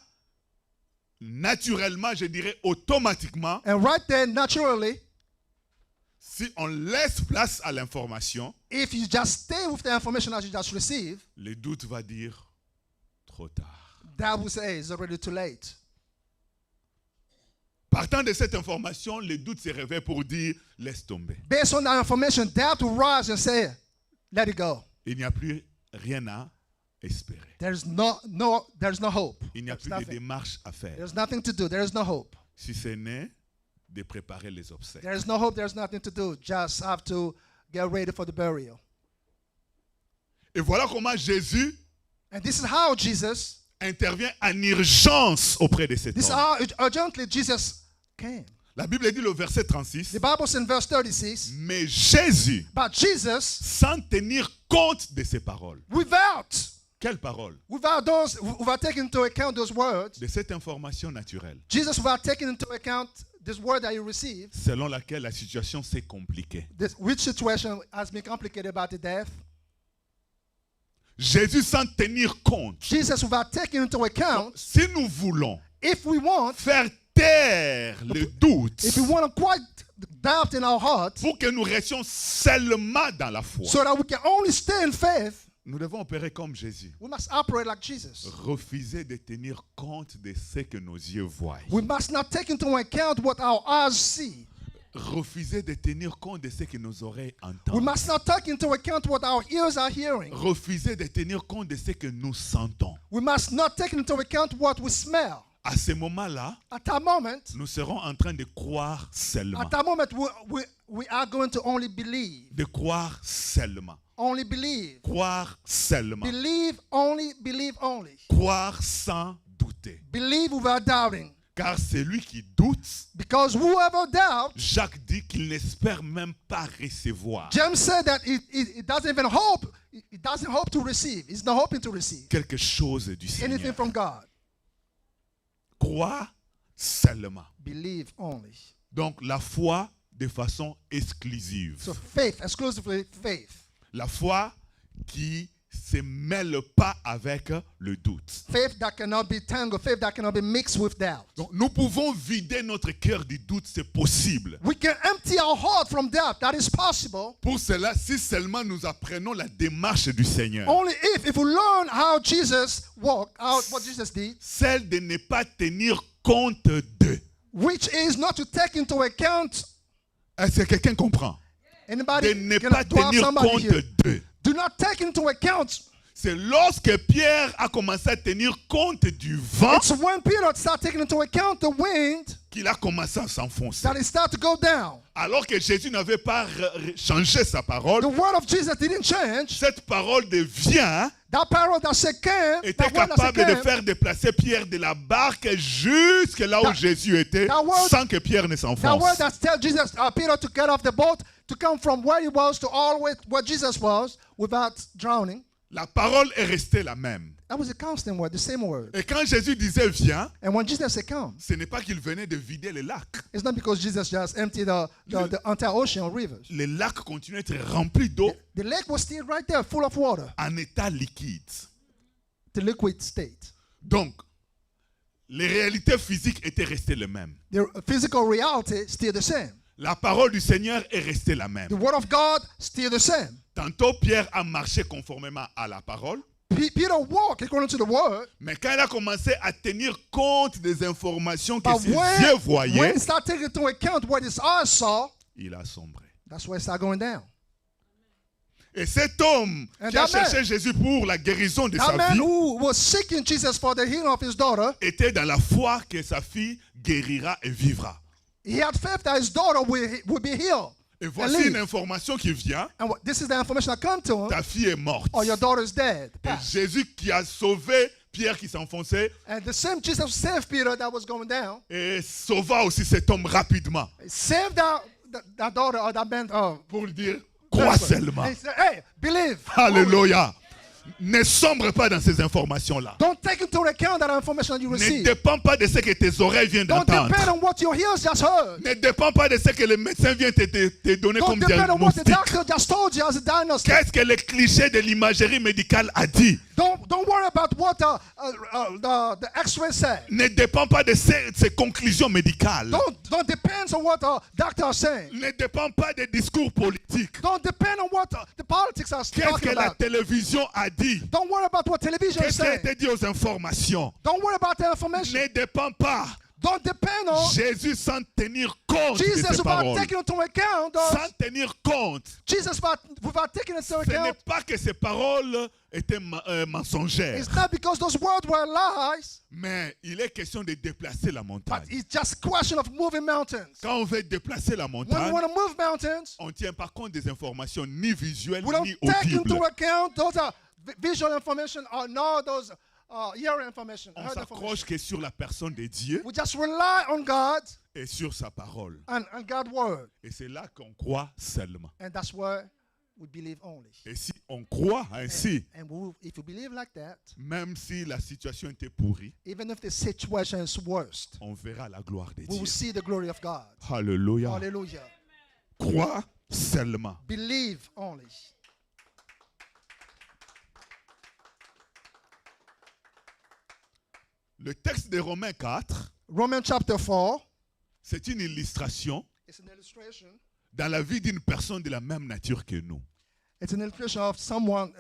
S1: naturellement, je dirais automatiquement,
S2: And right there, naturally,
S1: si on laisse place à l'information,
S2: if you just stay with the information that you just received,
S1: le doute va dire trop tard.
S2: that will say it's already too late.
S1: Partant de cette information, le doute se réveille pour dire laisse tomber.
S2: Based on that information, doubt will rise and say, let it go.
S1: Il n'y a plus rien à espérer.
S2: There's no hope.
S1: Il n'y a
S2: There's
S1: plus de
S2: nothing.
S1: démarche à faire.
S2: There's nothing to do. There is no hope.
S1: Si ce n'est de préparer les obsèques.
S2: There is no hope. There's nothing to do. Just have to get ready for the burial.
S1: Et voilà comment Jésus
S2: And this is how Jesus,
S1: intervient en urgence auprès de cet
S2: this is
S1: homme.
S2: how urgently Jesus came.
S1: La Bible dit le verset 36,
S2: The Bible says in verse 36,
S1: mais Jésus,
S2: but Jesus,
S1: sans tenir compte de ces paroles. Quelles paroles?
S2: without taking into account those words,
S1: De cette information naturelle.
S2: Jesus, without taking into account this word that you receive,
S1: selon laquelle la situation s'est compliquée.
S2: which situation has been complicated about the death,
S1: Jésus, sans tenir compte,
S2: Jesus, without taking into account,
S1: si nous voulons
S2: if we want,
S1: faire taire le doute,
S2: if we want to quiet doubt in our hearts,
S1: pour que nous restions seulement dans la foi,
S2: so that we can only stay in faith,
S1: nous devons opérer comme Jésus.
S2: we must operate like Jesus.
S1: Refuser de tenir compte de ce que nos yeux voient.
S2: We must not take into account what our eyes see.
S1: Refuser de tenir compte de ce que nos oreilles
S2: We
S1: entendent.
S2: must not take into account what our ears are hearing.
S1: Refuser de tenir compte de ce que nous sentons.
S2: We must not take into account what we smell.
S1: À ce moment-là,
S2: At that moment,
S1: nous serons en train de croire seulement.
S2: at that moment, we are going to only believe.
S1: De croire seulement.
S2: Only believe.
S1: Croire seulement.
S2: Believe only, believe only.
S1: Croire sans douter.
S2: Believe without doubting.
S1: Car celui qui doute,
S2: Because whoever doubts,
S1: Jacques dit qu'il n'espère même pas recevoir
S2: James said that it doesn't even hope. It doesn't hope to receive. It's not hoping to receive
S1: quelque chose du
S2: anything
S1: Seigneur.
S2: from God.
S1: Croire seulement.
S2: Believe only.
S1: Donc la foi de façon exclusive.
S2: So faith, exclusively faith.
S1: La foi qui se mêle pas avec le doute.
S2: Faith that cannot be tangled. Faith that cannot be mixed with doubt.
S1: Donc nous pouvons vider notre cœur du doute, c'est possible.
S2: We can empty our heart from doubt. That is possible.
S1: Pour cela, si seulement nous apprenons la démarche du Seigneur,
S2: Only if we learn how Jesus walked, out what Jesus did,
S1: celle de ne pas tenir compte de.
S2: which is not to take into account.
S1: Est-ce que quelqu'un comprend? De
S2: Anybody
S1: ne
S2: can
S1: pas
S2: do have
S1: tenir
S2: somebody
S1: compte
S2: here.
S1: de.
S2: Do not take into account.
S1: C'est lorsque Pierre a commencé à tenir compte du vent
S2: It's when Peter started taking into account the wind
S1: qu'il a commencé à s'enfoncer.
S2: that it started to go down.
S1: Alors que Jésus n'avait pas changé sa parole,
S2: The word of Jesus didn't change.
S1: cette parole de vient
S2: That parole that said came,
S1: était
S2: that word that said
S1: capable de
S2: came,
S1: faire déplacer Pierre de la barque jusque là où
S2: That-
S1: Jésus était,
S2: that word-
S1: sans que Pierre ne
S2: that word
S1: s'enfonce.
S2: that tell Jesus, Peter to get off the boat, to come from where he was to all the way where Jesus was without drowning.
S1: La parole est restée la même.
S2: That was a constant word, the same word.
S1: Et quand Jésus disait viens,
S2: And when Jesus said come,
S1: ce n'est pas qu'il venait de vider le lac.
S2: it's not because Jesus just emptied the entire ocean or rivers.
S1: Le lac continuait à être rempli d'eau
S2: The lake was still right there, full of water,
S1: en état liquide.
S2: the liquid state.
S1: Donc, les réalités physiques étaient restées les mêmes.
S2: The physical reality still the same.
S1: La parole du Seigneur est restée la même.
S2: The word of God still the same.
S1: Tantôt, Pierre a marché conformément à la parole,
S2: Peter walked according to the word,
S1: mais quand il a commencé à tenir compte des informations que
S2: but
S1: ses yeux
S2: when
S1: voyaient,
S2: he started taking into account what his eyes saw,
S1: il a sombré.
S2: that's why it started going down.
S1: Et cet homme
S2: And
S1: qui a
S2: that man-
S1: cherché Jésus pour la guérison de
S2: That
S1: sa
S2: man
S1: vie
S2: who was seeking Jesus for the healing of his daughter,
S1: était dans la foi que sa fille guérira et vivra.
S2: he had faith that his daughter will be healed.
S1: Et
S2: and
S1: voici
S2: live.
S1: une information qui vient,
S2: And this is the information that come to him.
S1: ta fille est morte.
S2: Oh, your daughter is dead.
S1: Et Jésus qui a sauvé Pierre qui s'enfonçait
S2: And the same Jesus saved Peter that was going down.
S1: et sauva aussi cet homme rapidement
S2: Saved that daughter or that man.
S1: pour lui dire crois seulement.
S2: And he said, hey, believe.
S1: Alléluia. Ne sombre pas dans ces informations-là.
S2: Don't take into account that information you
S1: Ne
S2: receive.
S1: dépend pas de ce que tes oreilles viennent
S2: Don't depend
S1: d'entendre.
S2: on what your ears just heard.
S1: Ne dépend pas de ce que le médecin vient te donner
S2: Don't
S1: comme
S2: depend on what the
S1: diagnostic.
S2: doctor just told you as a diagnostic.
S1: Qu'est-ce que le cliché de l'imagerie médicale a dit?
S2: Don't worry about what the X-ray said.
S1: Ne dépend pas de ces conclusions médicales.
S2: Don't depend on what the doctor is saying.
S1: Ne dépend pas des discours politiques.
S2: Don't depend on what the politics are
S1: Qu'est-ce
S2: talking
S1: que la
S2: about.
S1: télévision a dit?
S2: Don't worry about what television is
S1: Qu'est-ce qui a
S2: saying.
S1: été dit aux informations?
S2: Don't worry about the information.
S1: Ne dépend pas.
S2: Don't depend on
S1: Jésus sans tenir compte de
S2: Jesus
S1: ces
S2: without
S1: paroles.
S2: taking into account.
S1: Sans tenir compte.
S2: Jesus without taking into
S1: Ce n'est
S2: account.
S1: pas que ces paroles étaient mensongères.
S2: It's not because those words were lies,
S1: Mais il est question de déplacer la
S2: but
S1: montagne.
S2: it's just a question of moving mountains.
S1: Quand on veut déplacer la
S2: When we
S1: montagne,
S2: want to move mountains,
S1: on ne tient pas compte des informations ni visuelles
S2: we don't
S1: ni
S2: take into
S1: audibles.
S2: account those visual information or nor those hearing information.
S1: On
S2: Heard information.
S1: s'accroche que sur la personne de Dieu
S2: We just rely on God
S1: et sur sa parole.
S2: and God's word.
S1: Et c'est là qu'on croit seulement.
S2: And that's where we believe only.
S1: Et si on croit ainsi,
S2: And if you believe like that,
S1: même si la situation était pourrie,
S2: even if the situation is worst,
S1: on verra la gloire de
S2: we
S1: Dieu.
S2: will see the glory of God.
S1: Alléluia.
S2: Hallelujah.
S1: Crois seulement.
S2: Believe only.
S1: Le texte de Romains 4,
S2: Romans chapter 4
S1: c'est une illustration
S2: is an illustration.
S1: dans la vie d'une personne de la même nature que nous.
S2: It's an illustration of someone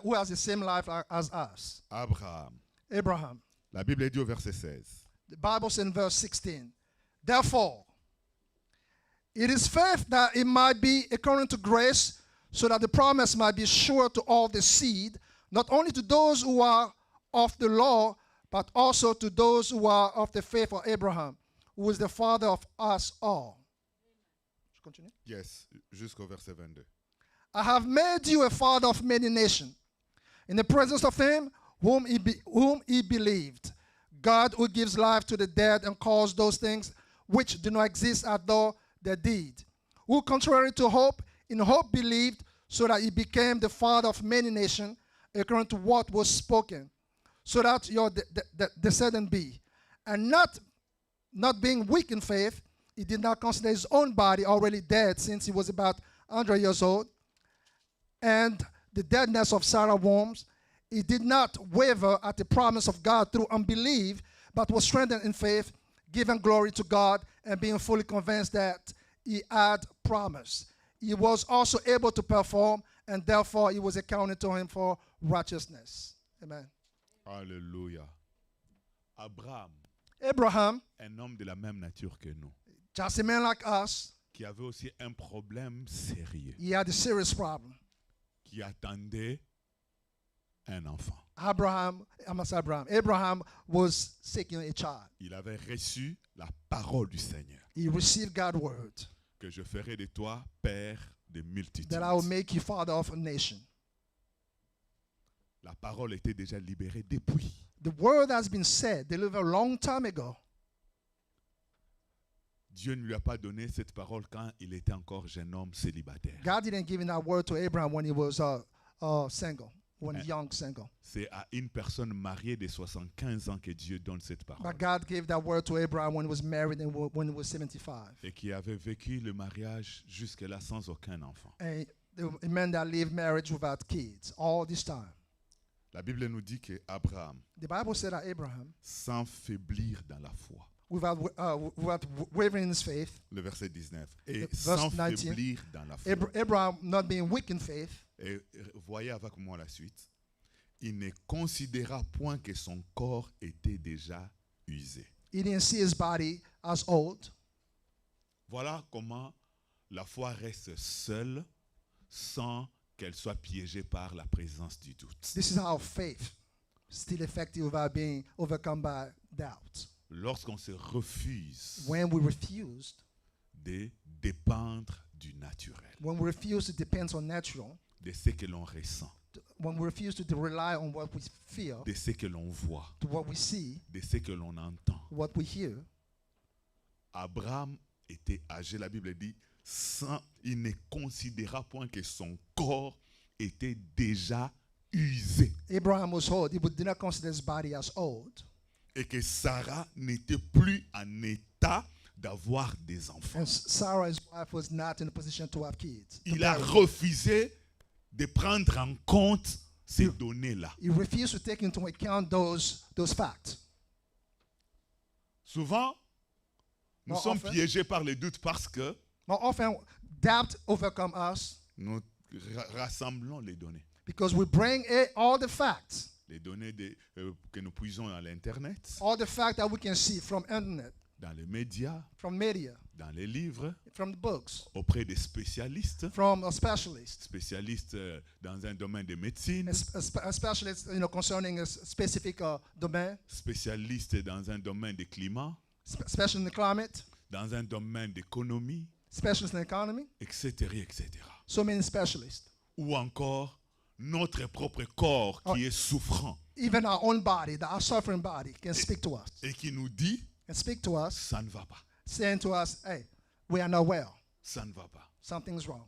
S2: who has the same life as us.
S1: Abraham.
S2: Abraham.
S1: La Bible dit au verset 16.
S2: The Bible says in verse 16, therefore, it is faith that it might be according to grace, so that the promise might be sure to all the seed, not only to those who are of the law, but also to those who are of the faith of Abraham, who is the father of us all. Continue.
S1: Yes, jusqu'au verset 22.
S2: I have made you a father of many nations, in the presence of him whom he believed, God who gives life to the dead and calls those things which do not exist as though they did, who contrary to hope, in hope believed, so that he became the father of many nations, according to what was spoken, so that your descendant be. And not being weak in faith, he did not consider his own body already dead, since he was about 100 years old, and the deadness of Sarah's womb. He did not waver at the promise of God through unbelief, but was strengthened in faith, giving glory to God, and being fully convinced that he had promised. He was also able to perform, and therefore it was accounted to him for righteousness. Amen.
S1: Alléluia.
S2: Abraham,
S1: un homme de la même nature que nous,
S2: just a man like us,
S1: qui avait aussi un problème sérieux,
S2: he had a serious problem.
S1: qui attendait un enfant.
S2: Abraham was seeking a child.
S1: Il avait reçu la parole du Seigneur,
S2: He received God's word,
S1: que je ferai de toi père de multitudes.
S2: that I will make you father of a nation.
S1: La parole était déjà libérée depuis.
S2: The word has been said, delivered a long time ago.
S1: Dieu ne lui a pas donné cette parole quand il était encore jeune homme célibataire.
S2: God didn't give that word to Abraham when he was single, young single.
S1: C'est à une personne mariée de 75 ans que Dieu donne cette parole.
S2: But God gave that word to Abraham when he was married and when he was 75.
S1: Et qui avait vécu le mariage jusque-là sans aucun enfant.
S2: And a man that lived marriage without kids all this time.
S1: La Bible nous dit que Abraham,
S2: The Bible said that Abraham,
S1: sans faiblir dans la foi,
S2: without wavering in his faith,
S1: le verset 19, et
S2: Verse
S1: sans
S2: 19,
S1: faiblir dans la foi.
S2: Abraham not being weak in faith,
S1: Et voyez avec moi la suite. Il ne considéra point que son corps était déjà usé.
S2: he didn't see his body as old.
S1: Voilà comment la foi reste seule sans qu'elle soit piégée par la présence du doute.
S2: This is how faith is still effective without being overcome by doubt.
S1: Lorsqu'on se refuse
S2: When we refused,
S1: de dépendre du naturel,
S2: when we refuse to depend on natural,
S1: de ce que l'on ressent,
S2: when we refuse to rely on what we feel,
S1: de ce que l'on voit,
S2: to what we see,
S1: de ce que l'on entend.
S2: what we hear,
S1: Abraham était âgé, la Bible dit, il ne considéra point que son corps était déjà usé
S2: Abraham was old. He did not consider his body as old.
S1: et que Sarah n'était plus en état d'avoir des enfants.
S2: And Sarah, his wife, was not in a position to have kids.
S1: Il a refusé de prendre en compte ces données-là.
S2: He refused to take into account those facts.
S1: Souvent, nous
S2: More
S1: sommes
S2: often-
S1: piégés par les doutes parce que
S2: More often, doubt overcomes us
S1: nous rassemblons les données.
S2: because we bring all the facts,
S1: Les données que nous puisons à l'Internet,
S2: all the facts that we can see from internet,
S1: dans les médias,
S2: from media,
S1: dans les livres,
S2: from the books,
S1: auprès des spécialistes,
S2: from a specialist,
S1: spécialistes dans un domaine de médecine,
S2: a specialist, concerning a specific domain,
S1: spécialistes dans un domaine de climat,
S2: specialist in the climate,
S1: dans un domaine d'économie,
S2: specialist in the economy.
S1: etc., etc.
S2: So many specialists.
S1: Ou encore notre propre corps qui est souffrant
S2: Even our own body, our suffering body, can speak to us.
S1: et qui nous dit
S2: Can speak to us,
S1: ça ne va pas,
S2: saying to us, hey, we are not well.
S1: ça ne va pas.
S2: Something's wrong.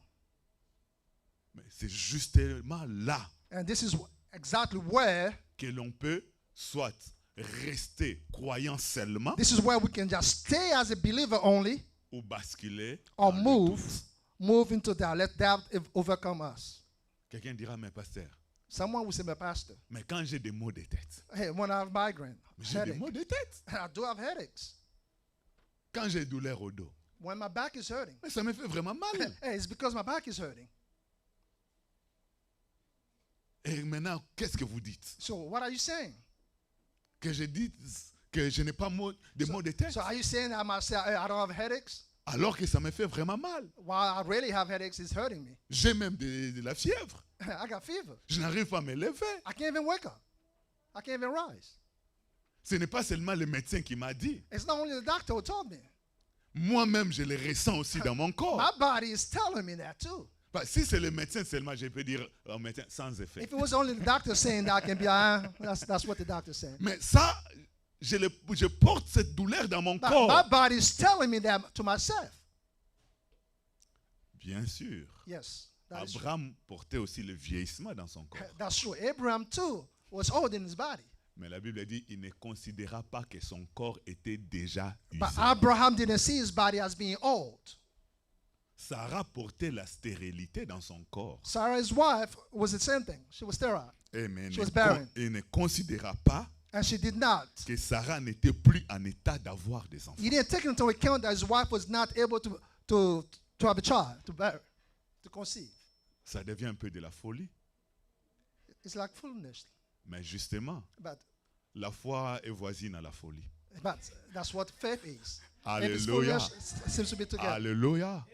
S1: Mais c'est justement là
S2: And this is exactly where,
S1: que l'on peut soit rester croyant seulement
S2: this is where we can just stay as a believer only,
S1: ou basculer
S2: or
S1: dans le
S2: move
S1: doute.
S2: into doubt. Let doubt overcome us.
S1: Quelqu'un dira, mais pasteur,
S2: Someone will say, my pastor,
S1: mais quand j'ai des maux de tête,
S2: hey, when I have migraine,
S1: j'ai des
S2: headache,
S1: maux de tête.
S2: I do have headaches.
S1: Quand j'ai douleur au dos,
S2: When my back is hurting,
S1: mais ça me fait vraiment mal.
S2: hey, it's because my back is hurting.
S1: Et maintenant, qu'est-ce que vous dites?
S2: So what are you saying?
S1: Que je dis que je n'ai pas de maux de tête,
S2: So are you saying I must say I don't have headaches?
S1: alors que ça me fait vraiment mal.
S2: While I really have headaches, it's hurting me.
S1: J'ai même de la fièvre.
S2: I got fever.
S1: Je n'arrive pas à me lever.
S2: I can't even wake up. I can't even rise.
S1: Ce n'est pas seulement le médecin qui m'a dit.
S2: It's not only the doctor who told me.
S1: Moi-même, je le ressens aussi dans mon corps.
S2: My body is telling me that too.
S1: Bah, si c'est le médecin seulement, je peux dire au médecin sans effet.
S2: If it was only the doctor saying that, I can be, that's what the doctor said.
S1: Mais ça, je porte cette douleur dans mon
S2: But my
S1: corps.
S2: body is telling me that to myself.
S1: Bien sûr.
S2: Yes, that is true.
S1: Abraham portait aussi le vieillissement dans son corps.
S2: That's true. Abraham too was old in his body.
S1: Mais la Bible dit il ne considéra pas que son corps était déjà
S2: But
S1: usé.
S2: Abraham didn't see his body as being old.
S1: Sarah portait la stérilité dans son corps.
S2: Sarah's wife was the same thing. She was sterile.
S1: Mais
S2: She was barren.
S1: il ne considéra pas
S2: And she did not.
S1: que Sarah n'était plus en état d'avoir des enfants.
S2: He didn't take into account that his wife was not able to have a child, to conceive.
S1: Ça devient un peu de la folie.
S2: It's like foolishness.
S1: Mais justement,
S2: But
S1: la foi est voisine à la folie.
S2: that's what faith is. Faith is
S1: Alléluia.
S2: foolish, seems to be together.
S1: Alléluia.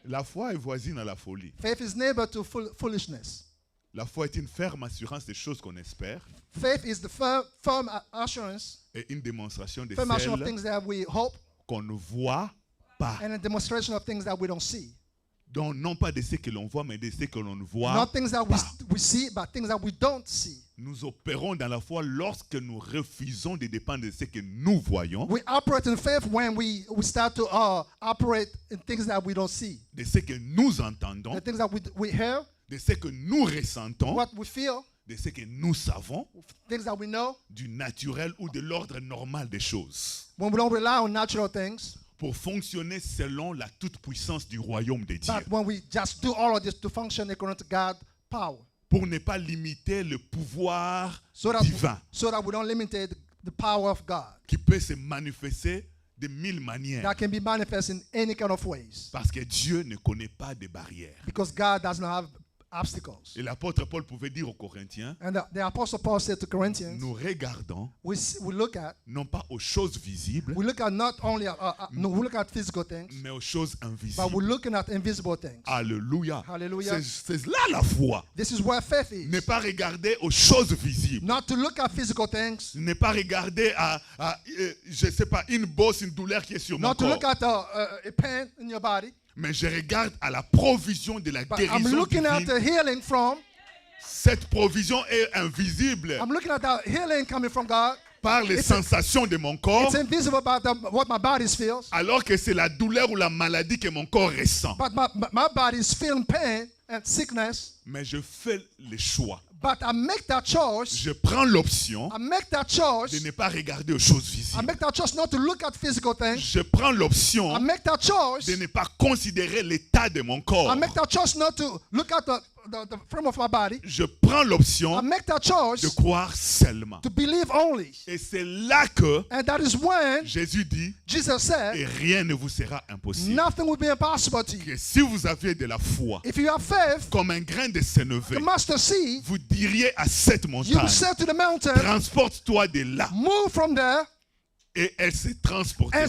S1: La foi est voisine à la folie.
S2: Faith is neighbor to foolishness.
S1: La foi est une ferme assurance des choses qu'on espère
S2: Faith is the firm assurance,
S1: et une démonstration de
S2: firm assurance of
S1: celles
S2: things that we hope,
S1: qu'on ne voit pas.
S2: and a demonstration of things that we don't see.
S1: Donc, non pas de ce que l'on voit, mais de ce que l'on ne voit
S2: Not things that
S1: pas.
S2: we see, but things that we don't see.
S1: Nous opérons dans la foi lorsque nous refusons de dépendre de ce que nous voyons,
S2: We operate in faith when we start to operate in things that we don't see.
S1: de ce que nous entendons,
S2: The things that we hear,
S1: de ce que nous ressentons,
S2: what we feel,
S1: de ce que nous savons,
S2: things that we know.
S1: du naturel ou de l'ordre normal des choses,
S2: When we don't rely on natural things,
S1: pour fonctionner selon la toute-puissance du royaume de Dieu,
S2: but when we just do all of this to function according to God's power,
S1: pour ne pas limiter le pouvoir
S2: so that
S1: divin
S2: we don't limit the power of God
S1: qui peut se manifester de mille manières.
S2: that can be manifest in any kind of ways,
S1: Parce que Dieu ne connaît pas de barrières.
S2: because God does not have obstacles.
S1: Et l'apôtre Paul pouvait dire aux Corinthiens,
S2: And the Apostle Paul said to Corinthians,
S1: nous regardons
S2: we look at
S1: non pas aux choses visibles,
S2: not only no, we look at physical things,
S1: mais aux choses
S2: but
S1: invisibles.
S2: we're looking at invisible things.
S1: Alléluia.
S2: Hallelujah.
S1: C'est là la foi.
S2: This is where faith
S1: Ne
S2: is.
S1: pas regarder aux choses visibles.
S2: Not to look at physical things,
S1: Ne pas regarder je ne sais pas, une bosse, une douleur qui est sur mon
S2: not to
S1: corps.
S2: look at a pain in your body,
S1: Mais je regarde à la provision de la
S2: but I'm
S1: guérison
S2: looking at
S1: divine.
S2: the healing from.
S1: Cette provision est invisible
S2: I'm looking at that healing coming from God.
S1: par les
S2: It's
S1: sensations de mon corps,
S2: It's invisible by what my body feels,
S1: alors que c'est la douleur ou la maladie que mon corps ressent.
S2: but my body is feeling pain and sickness.
S1: Mais je fais le choix.
S2: But I make that choice.
S1: Je prends l'option
S2: I make that choice.
S1: de ne pas regarder aux choses
S2: I
S1: visibles.
S2: make that choice not to look at physical things.
S1: Je prends l'option
S2: I make that choice.
S1: de ne pas considérer l'état de mon
S2: I
S1: corps.
S2: make that choice not to look at the frame of my body.
S1: Je prends
S2: I
S1: l'option
S2: make that
S1: de
S2: choice
S1: croire seulement.
S2: to believe only.
S1: Et c'est là que
S2: And that is when
S1: Jésus dit,
S2: Jesus
S1: et
S2: said,
S1: rien ne vous sera impossible.
S2: nothing will be impossible to you.
S1: Que si vous aviez de la foi,
S2: If you have faith,
S1: comme un grain de sénévé,
S2: the mustard seed,
S1: vous diriez à cette
S2: you will
S1: montagne,
S2: say to the mountain,
S1: transporte-toi de là.
S2: move from there,
S1: Et elle s'est transportée.
S2: and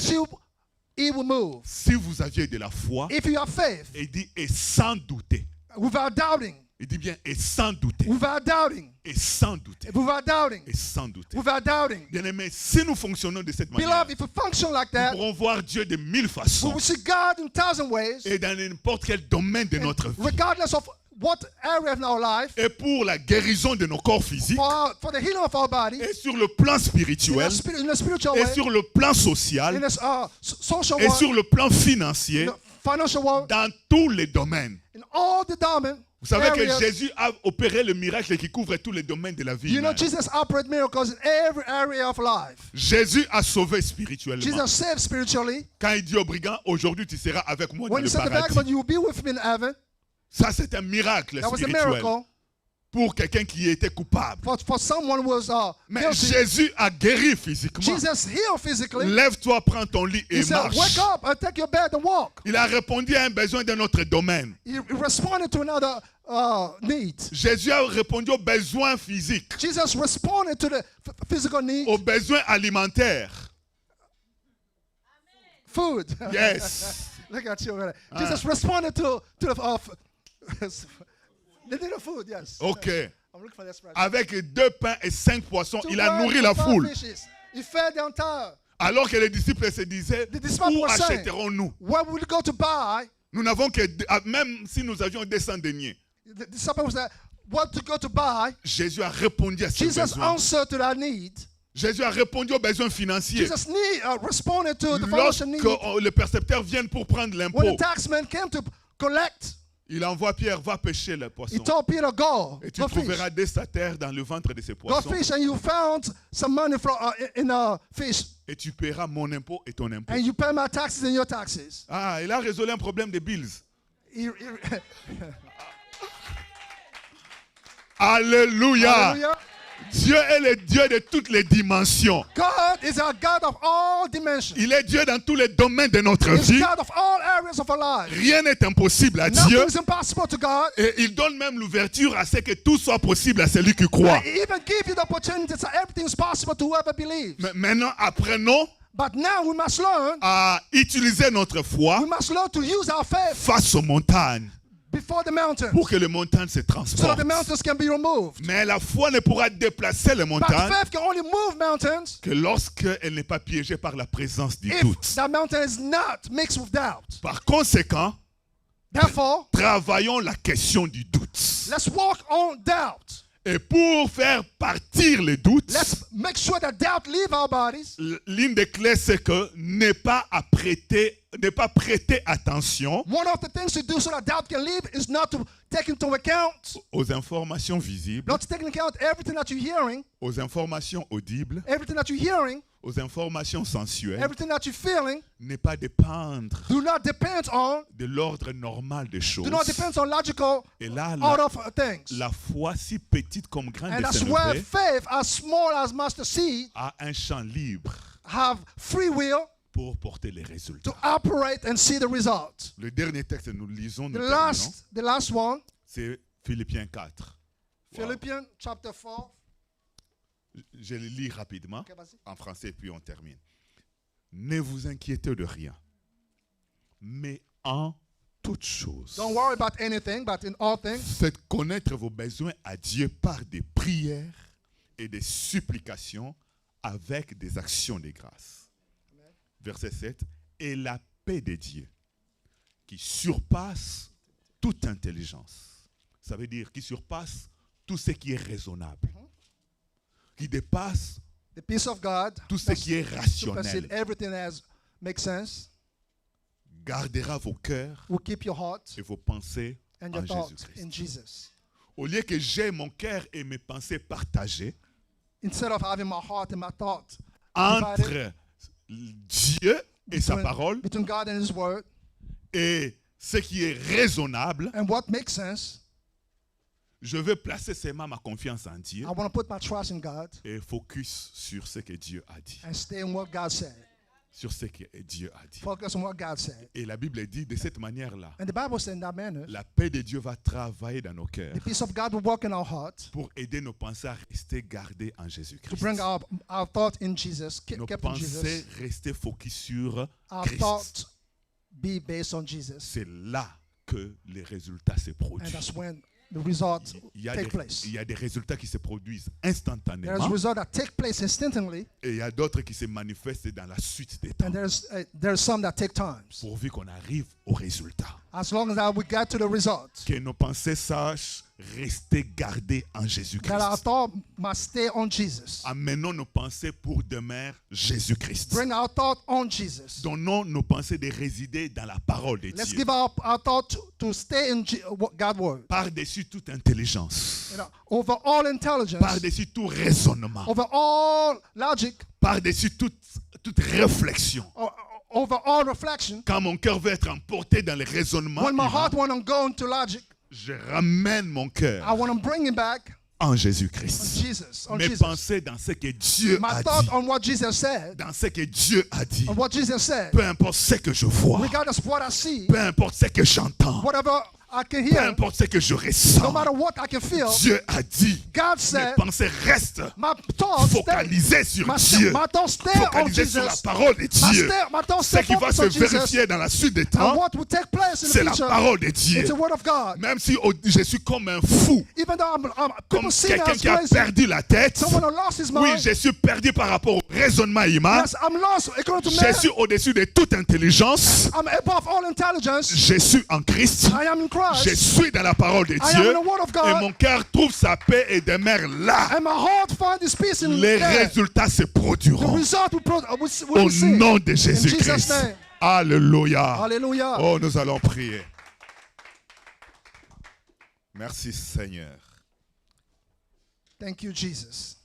S2: it will move.
S1: Si vous aviez de la foi,
S2: If you have faith,
S1: il dit, et sans douter.
S2: without doubting,
S1: Il dit bien, et sans douter.
S2: without doubting,
S1: Et sans douter.
S2: without doubting,
S1: Et sans douter.
S2: without doubting.
S1: Bien-aimés, si nous fonctionnons de cette manière,
S2: Beloved, if we function like
S1: nous
S2: that,
S1: pourrons voir Dieu de mille
S2: we
S1: façons
S2: will see God in 1,000 ways,
S1: et dans n'importe quel domaine de notre vie.
S2: regardless of what area of our life,
S1: Et pour la guérison de nos corps physiques,
S2: for the healing of our body,
S1: et sur le plan
S2: in
S1: spirituel,
S2: a spiritual
S1: et
S2: way,
S1: sur le plan social,
S2: in a social
S1: et
S2: world,
S1: sur le plan
S2: in
S1: financier,
S2: the financial world,
S1: dans tous les domaines,
S2: in all the domain,
S1: Vous savez que
S2: areas.
S1: Jésus a opéré le miracle qui couvre tous les domaines de la vie
S2: You know,
S1: humaine.
S2: Jesus operated miracles in every area of life.
S1: Jésus a sauvé spirituellement.
S2: Jesus saved spiritually.
S1: Quand il dit au brigand, aujourd'hui tu seras avec moi dans
S2: When
S1: le
S2: he said to the
S1: paradis.
S2: vagabond, you will be with me in heaven.
S1: Ça, c'est un miracle
S2: That was a
S1: spirituel
S2: miracle
S1: pour quelqu'un qui était coupable.
S2: for someone who was
S1: Mais
S2: guilty.
S1: Jésus a guéri physiquement.
S2: Jesus healed physically.
S1: Lève-toi, prends ton lit et
S2: He said,
S1: marche.
S2: wake up and take your bed and walk.
S1: Il a répondu à un besoin de notre domaine.
S2: He responded to another need.
S1: Jésus a répondu aux besoins physiques,
S2: Jesus responded to the physical need,
S1: aux besoins alimentaires.
S2: food.
S1: Yes.
S2: Look at you. Jesus responded to the they need food, yes.
S1: Ok.
S2: I'm looking for the expression.
S1: Avec 2 pains et 5 poissons,
S2: Two
S1: il a
S2: birds
S1: nourri
S2: and
S1: la
S2: 5
S1: foule.
S2: fishes. He fed the entire.
S1: Alors que les disciples se disaient,
S2: The disciples
S1: où
S2: were saying,
S1: achèterons-nous?
S2: where will we go to buy?
S1: Nous n'avons que, même si nous avions 200 deniers.
S2: The disciples said, what to go to buy?
S1: Jésus a répondu à ces
S2: Jesus
S1: besoins.
S2: answered to that need.
S1: Jésus a répondu aux besoins financiers.
S2: Jesus responded to the financial need.
S1: Lorsque les percepteurs viennent pour prendre
S2: When
S1: l'impôt,
S2: the taxman came to collect,
S1: il envoie Pierre, va pêcher les
S2: he
S1: poissons.
S2: told Peter, go
S1: Et tu
S2: fish.
S1: trouveras des statères dans le ventre de ces
S2: Go
S1: poissons.
S2: fish, and you found some money from, in a fish,
S1: Et tu paieras mon impôt et ton impôt.
S2: and you pay my taxes and your taxes.
S1: Ah, il a résolu un problème de bills. Alléluia.
S2: Hallelujah.
S1: Dieu est le Dieu de toutes les dimensions.
S2: God is a God of all dimensions.
S1: Il est Dieu dans tous les domaines de notre
S2: He's
S1: vie.
S2: God of all areas of our lives.
S1: Rien n'est impossible à Dieu.
S2: Nothing is impossible to God.
S1: Et il donne même l'ouverture à ce que tout soit possible à celui qui croit.
S2: He even give you the opportunity that everything is possible to whoever believes.
S1: Mais maintenant, apprenons
S2: But now we must learn.
S1: à utiliser notre foi
S2: We must learn to use our faith
S1: face aux montagnes
S2: before the mountains,
S1: pour que les montagnes se
S2: so that
S1: transforment.
S2: the mountains can be removed.
S1: Mais la foi ne pourra déplacer les
S2: But
S1: montagnes
S2: faith can only move mountains
S1: que lorsqu'elle n'est pas piégée par la présence du
S2: if
S1: doute.
S2: that mountain is not mixed with doubt.
S1: Par conséquent,
S2: Therefore,
S1: travaillons la question du doute.
S2: let's walk on doubt.
S1: Et pour faire partir les doutes,
S2: Let's make sure that doubt leave our bodies.
S1: l'une des clés, c'est que ne pas prêter attention
S2: One of the things to do so that doubt can leave is not to take into account,
S1: aux informations visibles,
S2: not to take into account everything that you're hearing,
S1: aux informations audibles,
S2: everything that you're hearing,
S1: aux informations sensuelles,
S2: everything that you're feeling.
S1: ne pas dépendre
S2: Do not depend on,
S1: de l'ordre normal des choses.
S2: do not depend on logical
S1: Et là,
S2: order of things.
S1: la foi, si petite comme grande
S2: And
S1: de
S2: that's where
S1: s'élever,
S2: faith, as small as mustard seed,
S1: a un champ libre
S2: have free will
S1: pour porter les
S2: to
S1: résultats.
S2: operate and see the result.
S1: Le dernier texte que nous lisons, nous
S2: The
S1: terminons,
S2: last one,
S1: c'est Philippiens 4. Wow.
S2: Philippians chapter 4.
S1: Je le lis rapidement
S2: Okay, vas-y.
S1: en français puis on termine. Ne vous inquiétez de rien, mais en toutes choses,
S2: Don't worry about anything, but in all things,
S1: faites connaître vos besoins à Dieu par des prières et des supplications avec des actions de grâce. Verset 7. Et la paix de Dieu, qui surpasse toute intelligence. Ça veut dire qui surpasse tout ce qui est raisonnable. Qui dépasse
S2: the peace of God,
S1: tout ce qui est rationnel.
S2: supersede everything as makes sense,
S1: Gardera vos cœurs
S2: will keep your heart
S1: et vos pensées
S2: and
S1: en
S2: your thoughts
S1: Jésus-Christ.
S2: in Jesus.
S1: Au lieu que j'ai mon cœur et mes pensées partagées
S2: Instead of having my heart and my thoughts divided
S1: entre Dieu et sa parole
S2: between God and His Word
S1: et ce qui est raisonnable,
S2: and what makes sense,
S1: je veux placer seulement ma confiance en Dieu
S2: I want to put my trust in God
S1: et focus sur ce que Dieu a dit.
S2: and stay in what God said.
S1: Sur ce que Dieu a dit.
S2: Focus on what God said.
S1: Et la Bible dit de cette manière-là,
S2: And the Bible said in that manner,
S1: la paix de Dieu va travailler dans nos cœurs
S2: the peace of God will work in our heart
S1: pour aider nos pensées à rester gardées en
S2: to
S1: Jésus-Christ.
S2: bring our thought in Jesus,
S1: Nos
S2: kept in
S1: pensées
S2: Jesus.
S1: rester focus sur
S2: Our
S1: Christ.
S2: thought be based on Jesus.
S1: C'est là que les résultats se
S2: And
S1: produisent.
S2: that's when the results
S1: Il y a
S2: take place.
S1: des résultats qui se produisent
S2: There's
S1: instantanément
S2: results that take place instantly,
S1: et il y a d'autres qui se manifestent dans la suite des temps
S2: and there's some that take times.
S1: pourvu qu'on arrive au résultat.
S2: As long as we get to the result.
S1: Que nos pensées sachent rester gardées en
S2: That our
S1: Jésus-Christ.
S2: thought must stay on Jesus.
S1: Amenons nos pensées pour demeurer Jésus-Christ.
S2: Bring our thought on Jesus.
S1: Donnons nos pensées de résider dans la parole de
S2: Let's
S1: Dieu.
S2: give our thought to stay in God's word.
S1: Par-dessus toute intelligence.
S2: You know, over all intelligence,
S1: Par-dessus tout raisonnement.
S2: over all logic,
S1: Par-dessus toute réflexion.
S2: over all reflection.
S1: Quand mon cœur veut être emporté dans les raisonnements,
S2: When my
S1: humains,
S2: heart want to go into logic,
S1: je ramène mon
S2: I
S1: cœur
S2: want to bring it back
S1: en
S2: on
S1: Jésus-Christ.
S2: Jesus. On
S1: Mes
S2: Jesus.
S1: pensées dans ce que Dieu
S2: My
S1: a
S2: thought
S1: dit.
S2: on what Jesus said.
S1: Dans ce que Dieu a dit.
S2: On what Jesus said.
S1: Peu importe ce que je vois.
S2: Regardless of what I see,
S1: Peu importe ce que j'entends.
S2: whatever I can
S1: Peu
S2: hear,
S1: importe ce que je
S2: no
S1: ressens.
S2: matter what I can feel,
S1: Dieu a dit.
S2: God
S1: Mes
S2: said,
S1: pensées restent
S2: my thoughts stay.
S1: focalisées sur Dieu.
S2: My thoughts stay on
S1: Focalisées sur la
S2: Jesus.
S1: parole de Dieu.
S2: My thoughts
S1: Ce
S2: stay
S1: qui va
S2: focused
S1: se
S2: on Jesus.
S1: vérifier dans la suite des
S2: And
S1: temps,
S2: what will take place in the
S1: c'est la
S2: future,
S1: parole de Dieu.
S2: it's the word of God.
S1: Même si je suis comme un fou,
S2: Even though
S1: comme
S2: people see me
S1: quelqu'un
S2: as
S1: qui a
S2: crazy,
S1: perdu la tête,
S2: someone who lost his
S1: oui,
S2: mind.
S1: je suis perdu par rapport au raisonnement humain.
S2: Yes, I'm lost according to
S1: Je
S2: man.
S1: suis au-dessus de toute intelligence.
S2: I'm above all intelligence.
S1: Je suis en Christ.
S2: I am in
S1: Je
S2: Christ.
S1: suis dans la parole de
S2: I am
S1: Dieu.
S2: in the word of
S1: Et
S2: God.
S1: mon cœur trouve sa paix et demeure là.
S2: And my heart finds its peace in
S1: Les
S2: there.
S1: résultats se
S2: The
S1: produiront.
S2: result will
S1: Au
S2: be see.
S1: nom de
S2: In Jesus'
S1: Jésus-Christ.
S2: name.
S1: Alléluia.
S2: Hallelujah.
S1: Oh, nous allons prier. Merci Seigneur.
S2: Thank you, Jesus.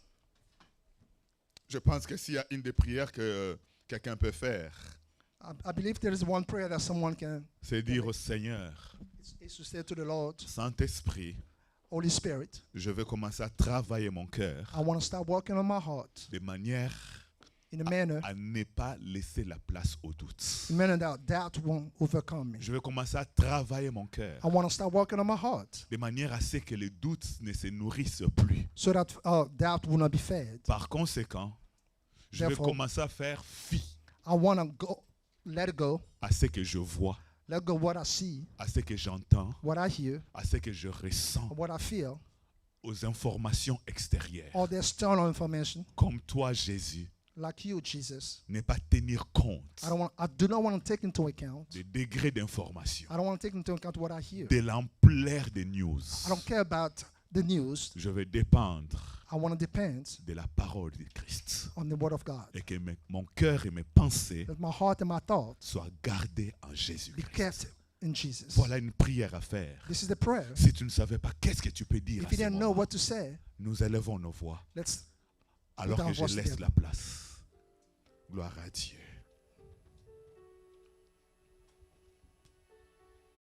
S1: Je pense que s'il y a une des prières que quelqu'un peut faire,
S2: I believe there is one prayer that someone can,
S1: c'est dire au Seigneur,
S2: is to say to the Lord,
S1: Saint-Esprit,
S2: Holy Spirit,
S1: je vais commencer à travailler mon cœur
S2: I want to start working on my heart
S1: de manière
S2: in a manner,
S1: à ne pas laisser la place au doute.
S2: in a manner that doubt won't overcome me.
S1: Je vais commencer à travailler mon cœur
S2: I want to start working on my heart
S1: de manière à ce que les doutes ne se nourrissent plus.
S2: so that doubt will not be fed.
S1: Par conséquent, je vais
S2: Therefore,
S1: commencer à faire fi
S2: I want to go, let it go,
S1: à ce que je vois,
S2: let go what I see,
S1: à ce que j'entends,
S2: what I hear,
S1: à ce que je ressens,
S2: what I feel,
S1: aux informations extérieures.
S2: all the external information,
S1: Comme toi, Jésus,
S2: like you, Jesus.
S1: ne pas tenir compte
S2: I do not want to take into account.
S1: des degrés d'information,
S2: I don't want to take into account what I hear.
S1: de l'ampleur des news.
S2: I don't care about the news.
S1: Je vais dépendre
S2: I want to depend
S1: de la parole de Christ.
S2: on the word of God.
S1: Et que mon cœur et mes pensées
S2: That my heart and my thoughts
S1: soient gardés en
S2: be
S1: Jésus-Christ.
S2: kept in Jesus.
S1: Voilà une prière à faire.
S2: This is the prayer.
S1: Si tu ne savais pas, qu'est-ce que tu peux dire à
S2: If you
S1: ce
S2: didn't know
S1: moment?
S2: what to say,
S1: Nous élevons nos voix
S2: let's
S1: alors
S2: our
S1: que je
S2: voice
S1: laisse
S2: together.
S1: la place. Gloire à Dieu.